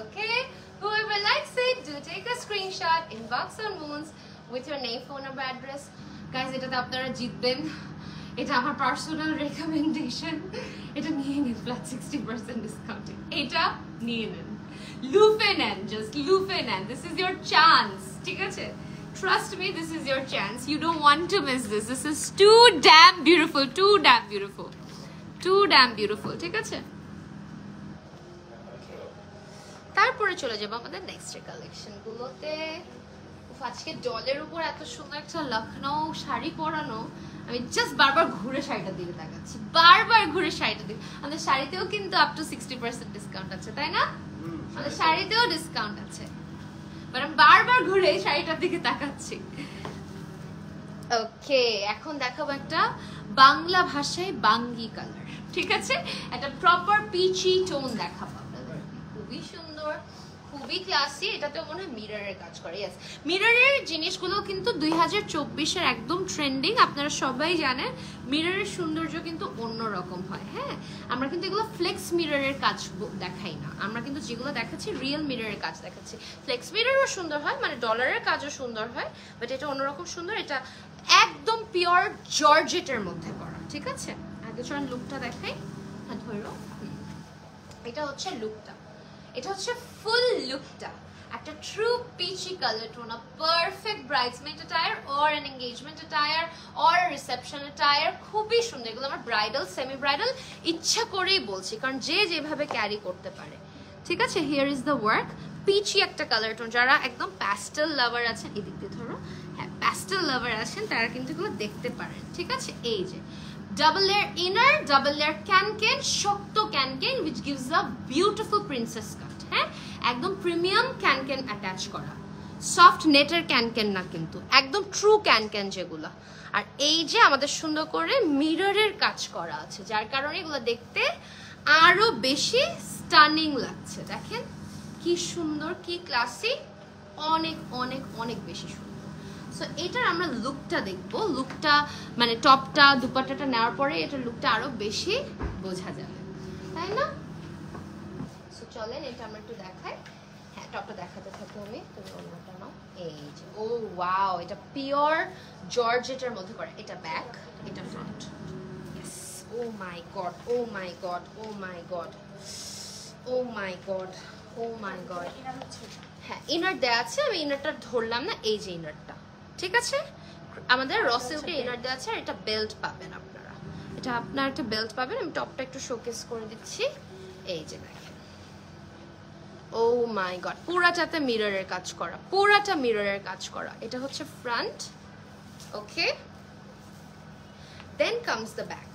Okay, whoever likes it, do take a screenshot, inbox on Moons with your name, phone number, address. Guys, এটাতে আপনারা জিতবেন। এটা আমার পার্সোনাল রেকমেন্ডেশন। এটা নিয়ে নিন ফ্ল্যাট 60% ডিসকাউন্টে। এটা নিয়ে নিন, লুফে নেন, জাস্ট লুফে নেন। দিস ইজ ইয়োর চান্স, ঠিক আছে? Trust me, this is your chance. You don't want to miss this. This is too damn beautiful, too damn beautiful, too damn beautiful, ঠিক আছে? তারপরে চলে যাবো আমাদের নেক্সট কালেকশন গুলোতে। আজকে ডলের উপর এত সুন্দর একটা লখনৌ শাড়ি পরানো, আমি জাস্ট বারবার ঘুরে শাড়িটার দিকে তাকাচ্ছি, বারবার ঘুরে শাড়িটার দিকে। আমাদের শাড়িতেও কিন্তু আপ টু 60% ডিসকাউন্ট আছে, তাই না? আমাদের শাড়িতেও ডিসকাউন্ট আছে, বাট আমি বারবার ঘুরে শাড়িটার দিকে তাকাচ্ছি। ওকে, এখন দেখাবো একটা বাংলা ভাষায় বাঙ্গি কালার, ঠিক আছে? একটা প্রপার পিচি টোন দেখাবো আপনাদের, খুবই সুন্দর, খুবই ক্লাসি। এটাতেও মনে হয় মিররের কাজ করে। ইয়েস, মিররের জিনিসগুলো কিন্তু 2024-এর একদম ট্রেন্ডিং। আপনারা সবাই জানেন মিররের সৌন্দর্য কিন্তু অন্যরকম হয়। হ্যাঁ, আমরা কিন্তু এগুলো ফ্লেক্স মিররের কাজ দেখাই না, আমরা কিন্তু যেগুলো দেখাচ্ছি রিয়েল মিররের কাজ দেখাচ্ছি। ফ্লেক্স মিররও সুন্দর হয়, মানে ডলারের কাজও সুন্দর হয়, বাট এটা অন্যরকম সুন্দর। এটা একদম পিওর জর্জেটের মধ্যে করা, ঠিক আছে? আগে চলুন লুকটা দেখাই। হ্যাঁ, ধরো, এটা হচ্ছে লুকটা, এটা হচ্ছে ফুল লুকটা, একটা true peachy colour tone, perfect bridesmaid attire or an engagement attire or reception attire. খুবই সুন্দর এগুলো। আমার ব্রাইডাল, সেমি ব্রাইডাল ইচ্ছা করেই বলছি, কারণ যে যেভাবে ক্যারি করতে পারে, ঠিক আছে? Here is the work. Peachy একটা কালার টোন, যারা একদম প্যাস্টেল লাভার আছেন, এদিক দিয়ে ধরো, হ্যাঁ প্যাস্টেল লাভার আছেন, তারা কিন্তু এগুলো দেখতে পারেন, ঠিক আছে? এই যে double layer inner, double layer cancan, শক্ত cancan which gives a beautiful princess cut। হ্যাঁ, একদম প্রিমিয়াম ক্যানকেন অ্যাটাচ করা, সফট নেটের ক্যানকেন না, কিন্তু একদম ট্রু ক্যানকেন যেগুলো। আর এই যে আমাদের সুন্দর করে মিররের কাজ করা আছে, যার কারণে এগুলো দেখতে আরো বেশি স্টানিং লাগছে। দেখেন কি সুন্দর, কি ক্লাসি, অনেক অনেক অনেক বেশি সুন্দর। সো এটার আমরা লুকটা দেখবো, লুকটা মানে টপটা দুপাট্টাটা নেওয়ার পরে এটার লুকটা আরো বেশি বোঝা যাবে, তাই না? সো চলেন এটা আমরা একটু দেখাই। হ্যাঁ, টপটা দেখাতে থাকি আমি, তুমি অন্যটা নাও। এই যে, ও ওয়াও, এটা পিওর জর্জেটের মধ্যে করা। এটা ব্যাক, এটা front. Yes, O my god, oh my god, oh my god, oh my god, oh my god. হ্যাঁ, ইনার দেয়া আছে, আমি ইনারটা ধরলাম না। এই যে ইনারটা, ঠিক আছে? আমাদের র সিল্কে ইনার দেওয়া আছে, আর এটা বেল্ট পাবেন আপনারা। এটা আপনার একটা বেল্ট পাবেন। আমি টপটা একটু শোকেস করে দিচ্ছি। এই যে দেখেন, ও মাই গড, পুরাটাতে মিররের কাজ করা, পুরাটা মিররের কাজ করা। এটা হচ্ছে front, okay? Then comes the back.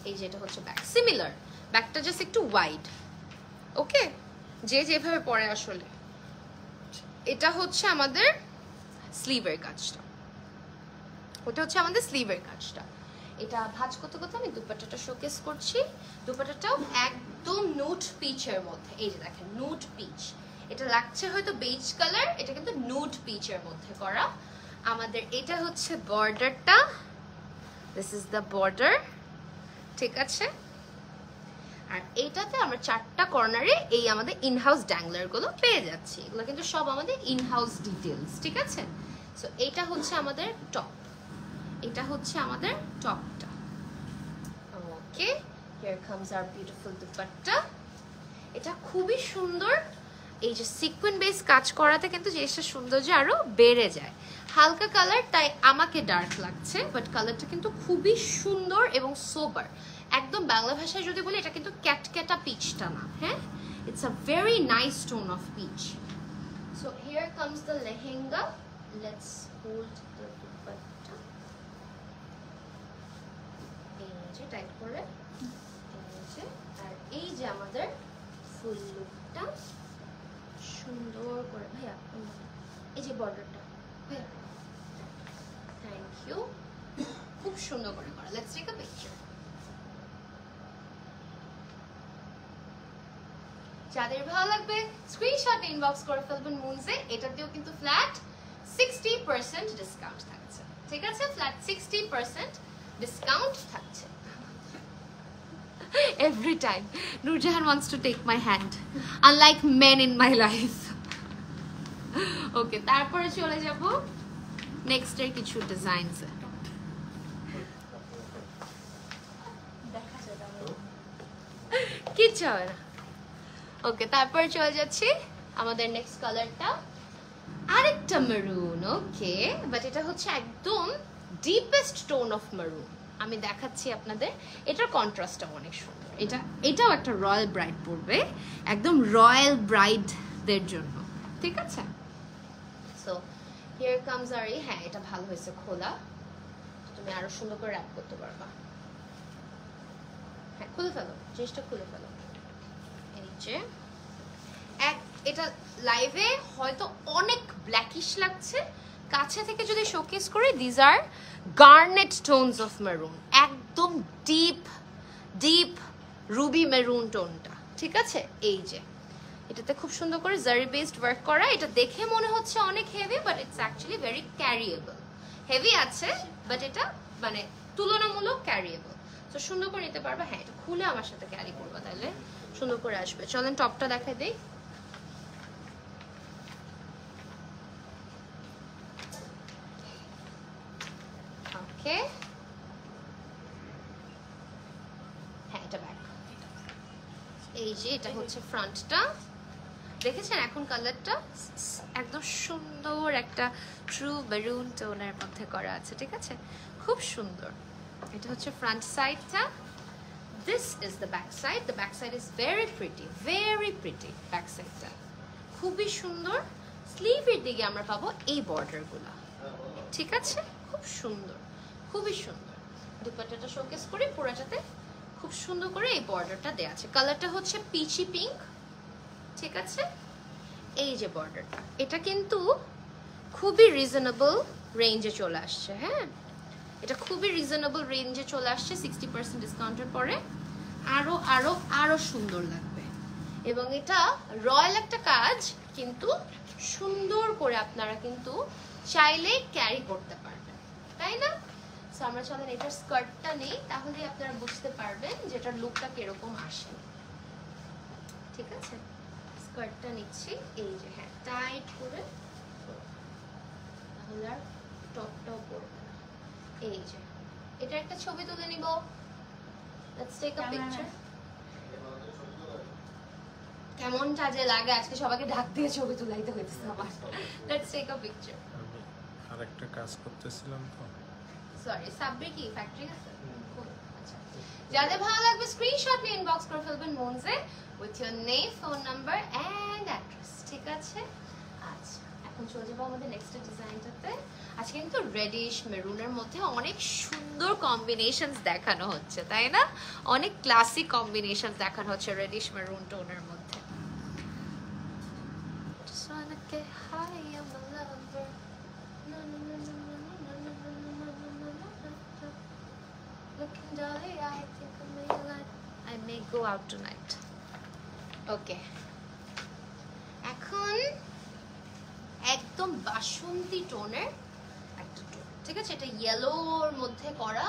এই যে এটা হচ্ছে ব্যাক, সিমিলার, ব্যাকটা জাস্ট একটু ওয়াইড, ওকে? যে যেভাবে পরে আসলে। এটা হচ্ছে আমাদের স্লিভের কাজটা, ওটা হচ্ছে আমাদের স্লিভের কাজটা। এটা ভাঁজ করতে করতে আমি দুপাট্টাটা শোকেস করছি। দুপাট্টাটাও একদম নুড পিচের মধ্যে। এই যে দেখেন, নুড পিচ। এটা লাগছে হয়তো বেজ কালার, এটা কিন্তু নুড পিচের মধ্যে করা। আমাদের এটা হচ্ছে বর্ডারটা, দিস ইজ দ্য বর্ডার, ঠিক আছে? আর এইটাতে আমরা চারটা কর্নারে এই আমাদের ইনহাউস ড্যাংলার গুলো পেয়ে যাচ্ছি। এগুলো কিন্তু সব আমাদের ইনহাউস ডিটেলস, ঠিক আছে? সো এটা হচ্ছে আমাদের টপ, এটা হচ্ছে আমাদের টপটা, okay? Here comes our beautiful dupatta. এটা খুবই সুন্দর। এই যে সিকোয়েন্স বেস কাজ করাতে কিন্তু জিনিসটা সৌন্দর্য আরো বেড়ে যায়। হালকা কালার, তাই আমাকে ডার্ক লাগছে, বাট কালারটা কিন্তু খুবই সুন্দর এবং সোবার। একদম বাংলা ভাষায় যদি বলি, এটা কিন্তু ক্যাটক্যাটা পিচটা না, হ্যাঁ? It's a very nice tone of peach. So here comes the lehenga. Let's hold the dupatta, এই যে টাইট করে, এই যে। আর এই যে আমাদের ফুল লুকটা সুন্দর করে, ভাইয়া এই যে বর্ডারটা, ভাইয়া থ্যাংক ইউ, খুব সুন্দর করে করা। Let's take a picture. যাদের ভালো লাগবে স্ক্রিনশট ইনবক্স করে ফেলবেন মুনসে। এটাতেও কিন্তু ফ্ল্যাট 60% ডিসকাউন্ট থাকছে, ঠিক আছে? ফ্ল্যাট 60% ডিসকাউন্ট থাকছে। Every time Nurjahan wants to take my hand, unlike men in my life. Okay, তারপরে চলে যাব নেক্সট এর কিছু ডিজাইনস এ। কিছু হয় না। ওকে, তারপরে চলে যাচ্ছি আমাদের নেক্সট কালারটা, আরেকটা মেরুন। ওকে, বাট এটা হচ্ছে একদম ডিপেস্ট টোন অফ মেরুন। আমি দেখাচ্ছি আপনাদের, এটার কন্ট্রাস্টটা অনেক সুন্দর। এটাও একটা রয়্যাল ব্রাইড পরবে, একদম রয়্যাল ব্রাইডদের জন্য, ঠিক আছে? সো হিয়ার কামস আর, হ্যাঁ এটা ভালো হয়েছে খোলা, তুমি আরো সুন্দর করে র্যাপ করতে পারবা। হ্যাঁ, খুলে ফেলো, জিনিসটা খুলে ফেলো। এই যে এটা লাইভে হয়তো অনেক ব্ল্যাকিশ লাগছে, কাছে থেকে যদি শোকেস করি, these are garnet tones of maroon, একদম ডিপ ডিপ রুবি মেরুন টোনটা, ঠিক আছে? এই যে এটাতে খুব সুন্দর করে জারি বেসড ওয়ার্ক করা। এটা দেখে মনে হচ্ছে অনেক heavy, but it's actually very carriable. Heavy আছে বাট এটা মানে তুলনামূলক ক্যারিয়েবল, তো সুন্দর করে নিতে পারবে। হ্যাঁ, এটা খুলে আমার সাথে ক্যারি করবা, তাহলে সুন্দর করে আসবে। চলেন টপটা দেখাই দেই। ওকে, হ্যাঁ এটা ব্যাক। এই যে এটা হচ্ছে ফ্রন্টটা, দেখেছেন এখন কালারটা একদম সুন্দর একটা ট্রু মেরুন টোনের মধ্যে করা আছে, ঠিক আছে? খুব সুন্দর। এটা হচ্ছে ফ্রন্ট সাইডটা, this is the back side. The back side is very pretty back সাইডটা, খুবই সুন্দর। স্লিভের দিকে আমরা পাবো এই বর্ডারগুলো, ঠিক আছে? খুব সুন্দর, খুবই সুন্দর। দুপাট্টাটা শোকেস করে পুরোটাতে খুব সুন্দর করে এই বর্ডারটা দেয়া আছে। কালারটা হচ্ছে পিচি পিঙ্ক, ঠিক আছে? এই যে বর্ডারটা, এটা কিন্তু খুবই রিজনেবল রেঞ্জে চলে আসছে। হ্যাঁ, এটা খুবই রিজনেবল রেঞ্জে চলে আসছে, 60% ডিসকাউন্টের পরে আরো আরো আরো সুন্দর লাগবে। এবং এটা রয়্যাল একটা কাজ, কিন্তু সুন্দর করে আপনারা কিন্তু চাইলে ক্যারি করতে পারবেন, তাই না? সো আমরা চলেন এটার স্কার্টটা নেই, তাহলে আপনারা বুঝতে পারবেন যে এটার লুকটা কিরকম আসে, ঠিক আছে? স্কার্টটা নিচ্ছি, এই যে হ্যাঁ টাইট করে, তাহলে আর টপটাও পরবে না। এই যে এটা একটা ছবি তুলে নিব, লেটস টেক আ পিকচার। কেমনটা যে লাগে আজকে সবাইকে ঢাক দিয়ে ছবি তুলাইতে হইতেছে আমার। Let's take a picture. আমি আরেকটা কাজ করতেছিলাম তো, সরি, সাবরি কি ফ্যাক্টরি আছে? আচ্ছা, যাদের ভালো লাগবে স্ক্রিনশট নিয়ে ইনবক্স করে ফেলবেন মনজে with your name, phone number and address, ঠিক আছে? আচ্ছা, এখন চলে যাবো আমাদের নেক্সট ডিজাইনটাতে। আজকে কিন্তু রেডিশ মেরুনের মধ্যে অনেক সুন্দর কম্বিনেশনস দেখানো হচ্ছে, তাই না? অনেক ক্লাসিক কম্বিনেশনস দেখানো হচ্ছে রেডিশ মেরুন টোনের মধ্যে। Just wanna get high, I'm a lover. Looking dolly, I think I may go out tonight. Okay. এখন একদম বাসন্তী টোনের একটা টোন, ঠিক আছে? এটা ইয়েলোর মধ্যে করা,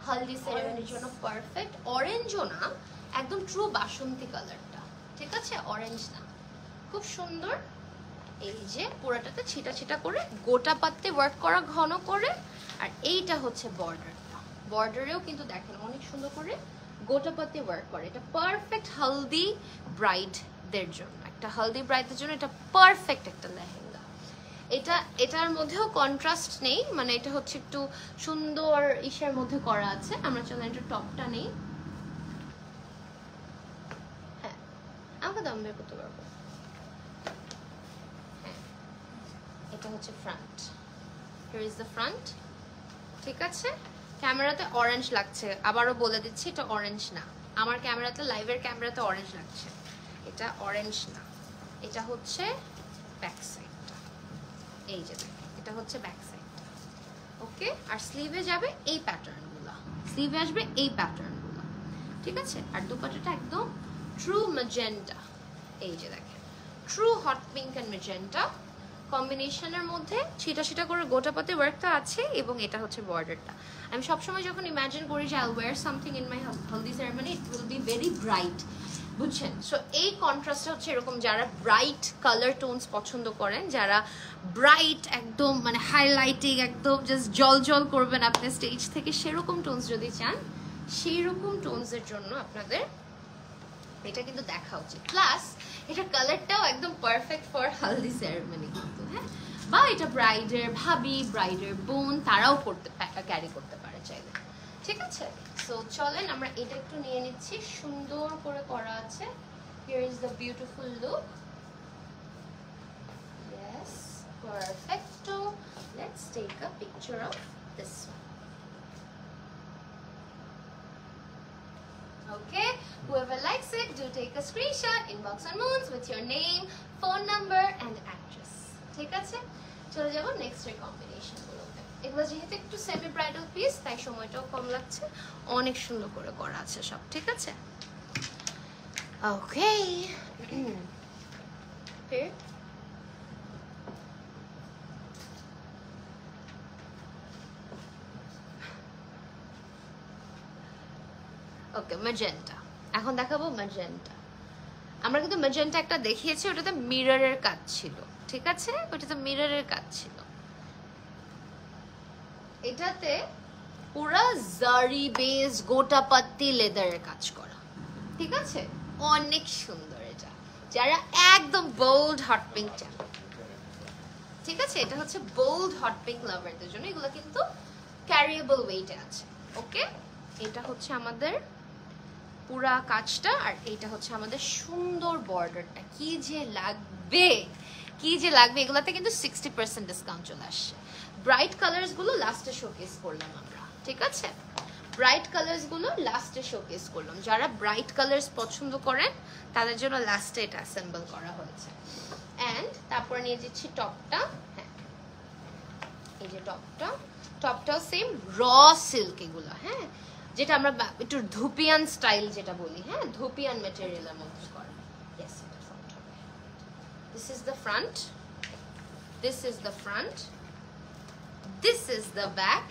হলদি সেরেমনির জন্য পারফেক্ট। অরেঞ্জও না, একদম ট্রু বাসন্তী কালারটা, ঠিক আছে? অরেঞ্জ না, খুব সুন্দর। এই যে পুরাটাতে ছিটা ছিটা করে গোটা পাত্তে ওয়ার্ক করা ঘন করে, আর এইটা হচ্ছে বর্ডারটা। বর্ডারেও কিন্তু দেখেন অনেক সুন্দর করে গোটা পাত্তে ওয়ার্ক করে। এটা পারফেক্ট হলদি ব্রাইডদের জন্য, একটা হলদি ব্রাইডদের জন্য এটা পারফেক্ট একটা লেহেঙ্গা। এটার মধ্যেও কন্ট্রাস্ট নেই, মানে এটা হচ্ছে একটু সুন্দর ইসের মধ্যে করা আছে। আমরা চলেন এটা টপটা নেই। হ্যাঁ, আমাকে দাম বের করতে পারবো। হ্যাঁ, এটা হচ্ছে front, here is the front, ঠিক আছে? ক্যামেরাতে অরেঞ্জ লাগছে, আবারও বলে দিচ্ছি এটা অরেঞ্জ না। আমার ক্যামেরাতে, লাইভের ক্যামেরাতে অরেঞ্জ লাগছে, এটা অরেঞ্জ না। এটা হচ্ছে ব্যাক সাইডটা, এই যে দেখেন, এটা হচ্ছে ব্যাক সাইডটা। ওকে, আর স্লিভে যাবে এই প্যাটার্নগুলো, স্লিভে আসবে এই প্যাটার্নগুলো, ঠিক আছে? আর দুপাট্টাটা একদম ট্রু ম্যাজেন্টা, এই যে দেখেন true hot pink and magenta, কম্বিনেশনের মধ্যে ছিটা করে গোটাপাতে ওয়ার্কটা আছে এবং এটা হচ্ছে বর্ডারটা। আমি সবসময় যখন ইমাজিন করি যে I wear something in my haldi ceremony, it will be very bright, বুঝছেন? সো এই কন্ট্রাস্টটা হচ্ছে এরকম, যারা ব্রাইট কালার টোনস পছন্দ করেন, যারা ব্রাইট একদম মানে হাইলাইটিং একদম জাস্ট জল করবেন আপনি স্টেজ থেকে, সেরকম টোনস যদি চান, সেই রকম টোনসের জন্য আপনাদের এটা কিন্তু দেখা উচিত। প্লাস এটা কালারটাও একদম পারফেক্ট ফর হালদি সেরেমনি কিন্তু, হ্যাঁ, বা এটা ব্রাইডের ভাবি, ব্রাইডের বোন তারাও ক্যারি করতে পারে চাইলে, ঠিক আছে? সো চলেন আমরা এটা একটু নিয়ে নিচ্ছি, সুন্দর করে করা আছে। Here is the beautiful look. Yes, perfecto. Let's take a picture of this one. Okay, whoever likes it, do take a screenshot, inbox on Moons with your name, phone number and address. ঠিক আছে, চলে যাব next এর combination গুলোতে। এগুলো যেহেতু একটু semi bridal piece, তাই সময়টাও কম লাগছে, অনেক সুন্দর করে করা আছে সব, ঠিক আছে? ওকে, ফির ওকে ম্যাজেন্টা, এখন দেখাবো ম্যাজেন্টা। আমরা কিন্তু ম্যাজেন্টা একটা দেখিয়েছি, ওটাতে মিররের কাজ ছিল, ঠিক আছে? ওটাতে মিররের কাজ ছিল। এটাতে পুরো জারি বেস গোটাপাত্তি লেদারের কাজ করা, ঠিক আছে? অনেক সুন্দর এটা, যারা একদম বোল্ড হট পিঙ্ক চান, ঠিক আছে? এটা হচ্ছে বোল্ড হট পিঙ্ক লাভারদের জন্য, এগুলো কিন্তু ক্যারিয়েবল ওয়েটে আছে। ওকে, এটা হচ্ছে আমাদের পুরা কাজটা, আর এইটা হচ্ছে আমাদের সুন্দর বর্ডারটা। কি যে লাগবে, কি যে লাগবে! এগুলাতে কিন্তু 60% ডিসকাউন্ট চলে আসছে। ব্রাইট কালার্স গুলো লাস্টে শোকেস করলাম আমরা, ঠিক আছে? ব্রাইট কালার্স গুলো লাস্টে শোকেস করলাম। যারা ব্রাইট কালার্স পছন্দ করেন তাদের জন্য লাস্টে এটা অ্যাসেম্বল করা হয়েছে। এন্ড তারপর নিয়ে যাচ্ছি টপটা। হ্যাঁ, এই যে টপটাও সেম র সিল্ক এগুলো, হ্যাঁ, যেটা আমরা একটু ধুপিয়ান স্টাইল যেটা বলি, হ্যাঁ, ধুপিয়ান ম্যাটেরিয়ালের মধ্যে করা। Yes, এটা front হবে। This is the front, this is the front, this is the back,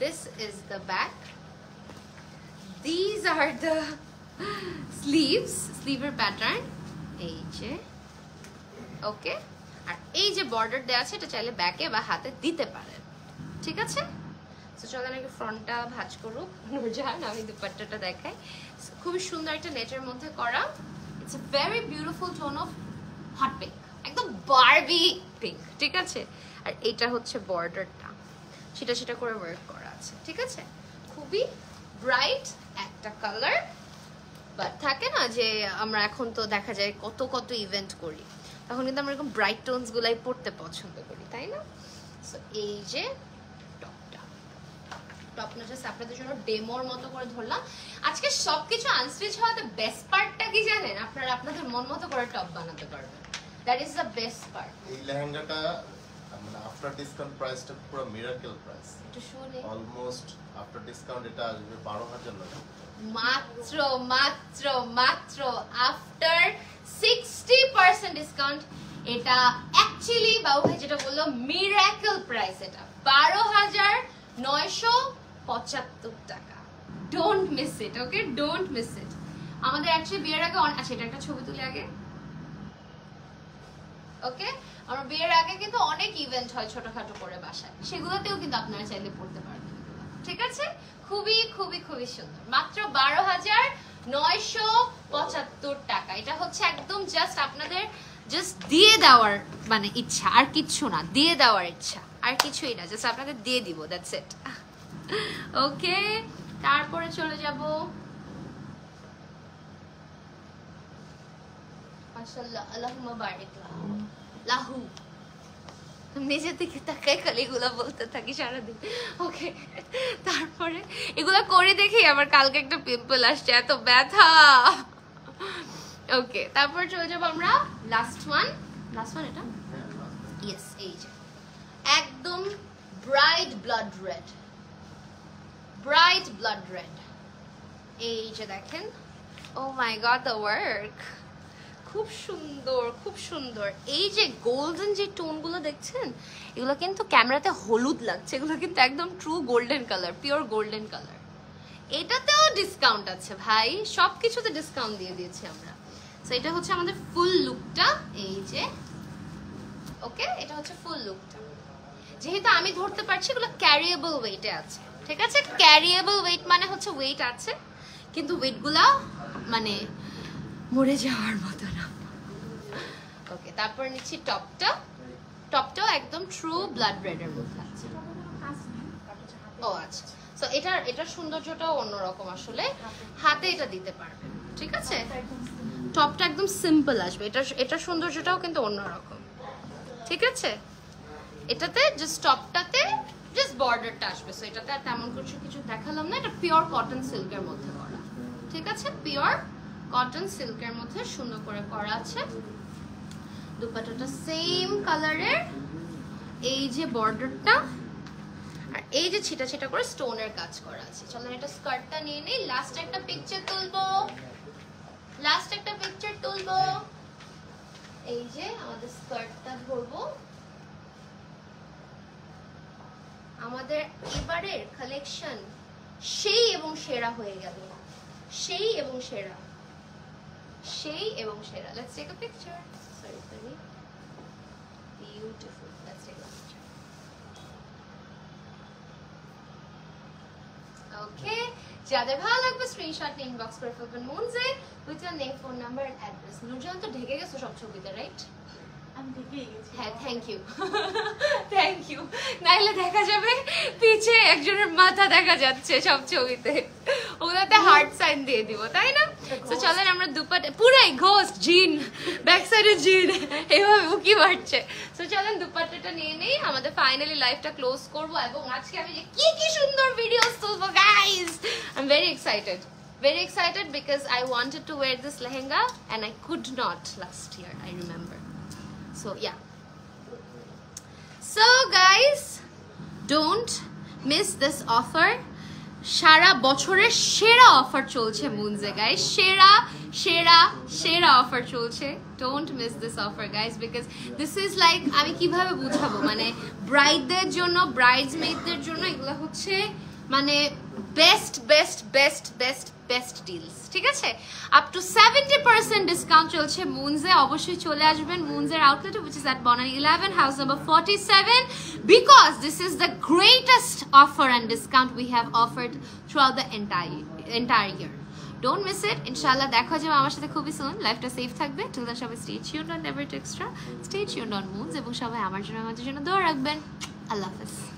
this is the back, these are the sleeves, sleever pattern, এই যে, ওকে। আর এই যে বর্ডার দেওয়া আছে, এটা চাইলে ব্যাকে বা হাতে দিতে পারেন, ঠিক আছে? তো চলেন আগে ফ্রন্টটা ভাঁজ করুক নূরজাহান, আমি দুপাট্টাটা দেখাই। খুবই সুন্দর একটা নেটের মধ্যে করা। It's a very beautiful tone of hot pink, একদম বারবি পিঙ্ক, ঠিক আছে? আর এটা হচ্ছে বর্ডারটা, সেটা করে ওয়ার্ক করা আছে, ঠিক আছে? খুবই ব্রাইট একটা কালার। বাট থাকে না যে আমরা এখন তো দেখা যায় কত ইভেন্ট করি, তখন কিন্তু আমরা এরকম ব্রাইট টোনস গুলাই পড়তে পছন্দ করি, তাই না? সো এই যে টপটা জাস্ট আপনাদের জন্য ডেমোর মতো করে ধরলাম। আজকে সবকিছু আনস্টিচ হওয়াতে বেস্ট পার্টটা কি জানেন? আপনারা আপনাদের মন মতো করে টপ বানাতে পারবেন। That is the best part. এই লেহেঙ্গাটা মানে আফটার ডিসকাউন্ট প্রাইসটা পুরো মিরাকেল প্রাইস। একটু শুনে অলমোস্ট আফটার ডিসকাউন্ট এটা আসবে 12,000 টাকা। মাত্র আফটার 60% ডিসকাউন্ট। এটা অ্যাকচুয়ালি বাবু ভাই যেটা বললো মিরাকেল প্রাইস, এটা 12,975 টাকা। Don't miss it, okay, don't miss it. আমাদের অ্যাকচুয়ালি বিয়ের আগে আচ্ছা এটা একটা ছবি তুলে আগে, ওকে। আমার বিয়ের আগে কিন্তু অনেক ইভেন্ট হয় ছোটখাটো করে বাসায়, সেগুলোতেও কিন্তু আপনারা চাইলে পড়তে পারবেন, ঠিক আছে? খুবই খুবই খুবই সুন্দর, মাত্র 12,975 টাকা। এটা হচ্ছে একদম জাস্ট আপনাদের জাস্ট দিয়ে দেওয়ার মানে ইচ্ছা, আর কিচ্ছু না, দিয়ে দেওয়ার ইচ্ছা, আর কিছুই না, জাস্ট আপনাদের দিয়ে দিব, দ্যাটস ইট। ওকে, তারপরে চলে যাব মাশাআল্লাহ, আল্লাহুম্মা বারিক লাহু। নিজের দিকে তাকাই খালি এগুলা বলতে থাকি সারাদিন, ওকে। তারপরে এগুলা করে দেখি আবার কালকে একটা পিম্পল আসছে, এত ব্যথা। ওকে, তারপর চলে যাবো আমরা লাস্ট ওয়ান এটা, ইয়েস, এই যে একদম ব্রাইট ব্লাড রেড, এই যে দেখেন, oh my god the work, খুব সুন্দর, খুব সুন্দর। এই যে গোল্ডেন যে টোনগুলো দেখছেন, এগুলো কিন্তু ক্যামেরাতে হলুদ লাগছে, এগুলো কিন্তু একদম true golden colour, pure golden colour. এটাতেও ডিসকাউন্ট আছে ভাই, সবকিছুতে ডিসকাউন্ট দিয়ে দিয়েছি আমরা। সো এটা হচ্ছে আমাদের ফুল লুকটা, এই যে ওকে, এটা হচ্ছে ফুল লুকটা। যেহেতু আমি ধরতে পারছি এগুলো ক্যারিয়েবল ওয়েটে আছে, ঠিক আছে? ক্যারিয়েবল ওয়েট মানে হচ্ছে ওয়েট আছে, কিন্তু ওয়েটগুলা মানে মরে যাওয়ার মতো না। ওকে, তারপর নিচ্ছি টপটা। টপটাও একদম ট্রু ব্লাড রেডের মধ্যে আছে। ও আচ্ছা, সো এটার সৌন্দর্যটাও অন্যরকম আসলে, হাতে এটা দিতে পারবে, ঠিক আছে? টপটা একদম সিম্পল আসবে, এটার সৌন্দর্যটাও কিন্তু অন্যরকম, ঠিক আছে? এটাতে জাস্ট টপটাতে জাস্ট বর্ডারটা আসবে, সো এটাতে আর তেমন কিছু দেখালাম না। এটা পিওর কটন সিল্কের মধ্যে করা, ঠিক আছে? পিওর কটন সিল্কের মধ্যে সুন্দর করে করা আছে। দুপাট্টাটা সেম কালারের, এই যে বর্ডারটা আর এই যে ছিটা ছিটা করে স্টোনের কাজ করা আছে। চলো এটা স্কার্টটা নিয়ে নেই, লাস্ট একটা পিকচার তুলবো, লাস্ট একটা পিকচার তুলবো। এই যে আমাদের স্কার্টটা ধরবো। আমাদের এবারের কালেকশন সেই এবং সেরা হয়ে গেল, সেই এবং সেরা, সেই এবং সেরা। Let's take a picture. Sorry sorry, beautiful. Let's take a picture. Okay, যাদের ভালো লাগবে স্ক্রিনশট নিয়ে ইনবক্স করে ফেলবেন মুনজে with your name, phone number and address. Nurjan তো ঢেকে গেছো সব ছবিতে, রাইট? আমি দেখেই গেছি। হ্যাঁ, থ্যাংক ইউ, থ্যাংক ইউ। নাইলে দেখা যাবে পিছে একজনের মাথা দেখা যাচ্ছে সব ছবিতে, ওগুলোতে হার্ট সাইন দিয়ে দিব, তাই না? তো চলেন আমরা দুপাট্টা পুরাই ঘোস্ট জিন, ব্যাক সাইডে জিন, এইভাবে উকি মারছে। তো চলেন দুপাট্টাটা নিয়ে নেই, আমাদের ফাইনালি লাইভটা ক্লোজ করব। এবং আজকে আমি যে কি সুন্দর ভিডিওস তুলবো guys, I am very excited, very excited because I wanted to wear this lehenga and I could not last year, I remember. So yeah, so guys, don't miss this offer. সারা বছরের সেরা offer চলছে মুনজে guys, সেরা সেরা সেরা offer চলছে। Don't miss this offer guys, because this is like, আমি কিভাবে বুঝাবো, মানে ব্রাইডদের জন্য, ব্রাইডসমেডদের জন্য এগুলো হচ্ছে মানে best best best best best deals, ঠিক আছে? আপ টু 70% ডিসকাউন্ট চলছে মুনজে। অবশ্যই চলে আসবেন মুনজের আউটলেটে, which is at Bonani 11, house number 47, because this is the greatest offer and discount we have offered throughout the entire year. Don't miss it. Inshallah দেখা যাবে আমার সাথে খুবই সুন। লাইফটা সেফ থাকবে। till then সবাই stay tuned on Never Too Extra, stay tuned on Moons, এবং সবাই আমার জন্য আমাদের জন্য দোয়া রাখবেন। আল্লাহ হাফেজ।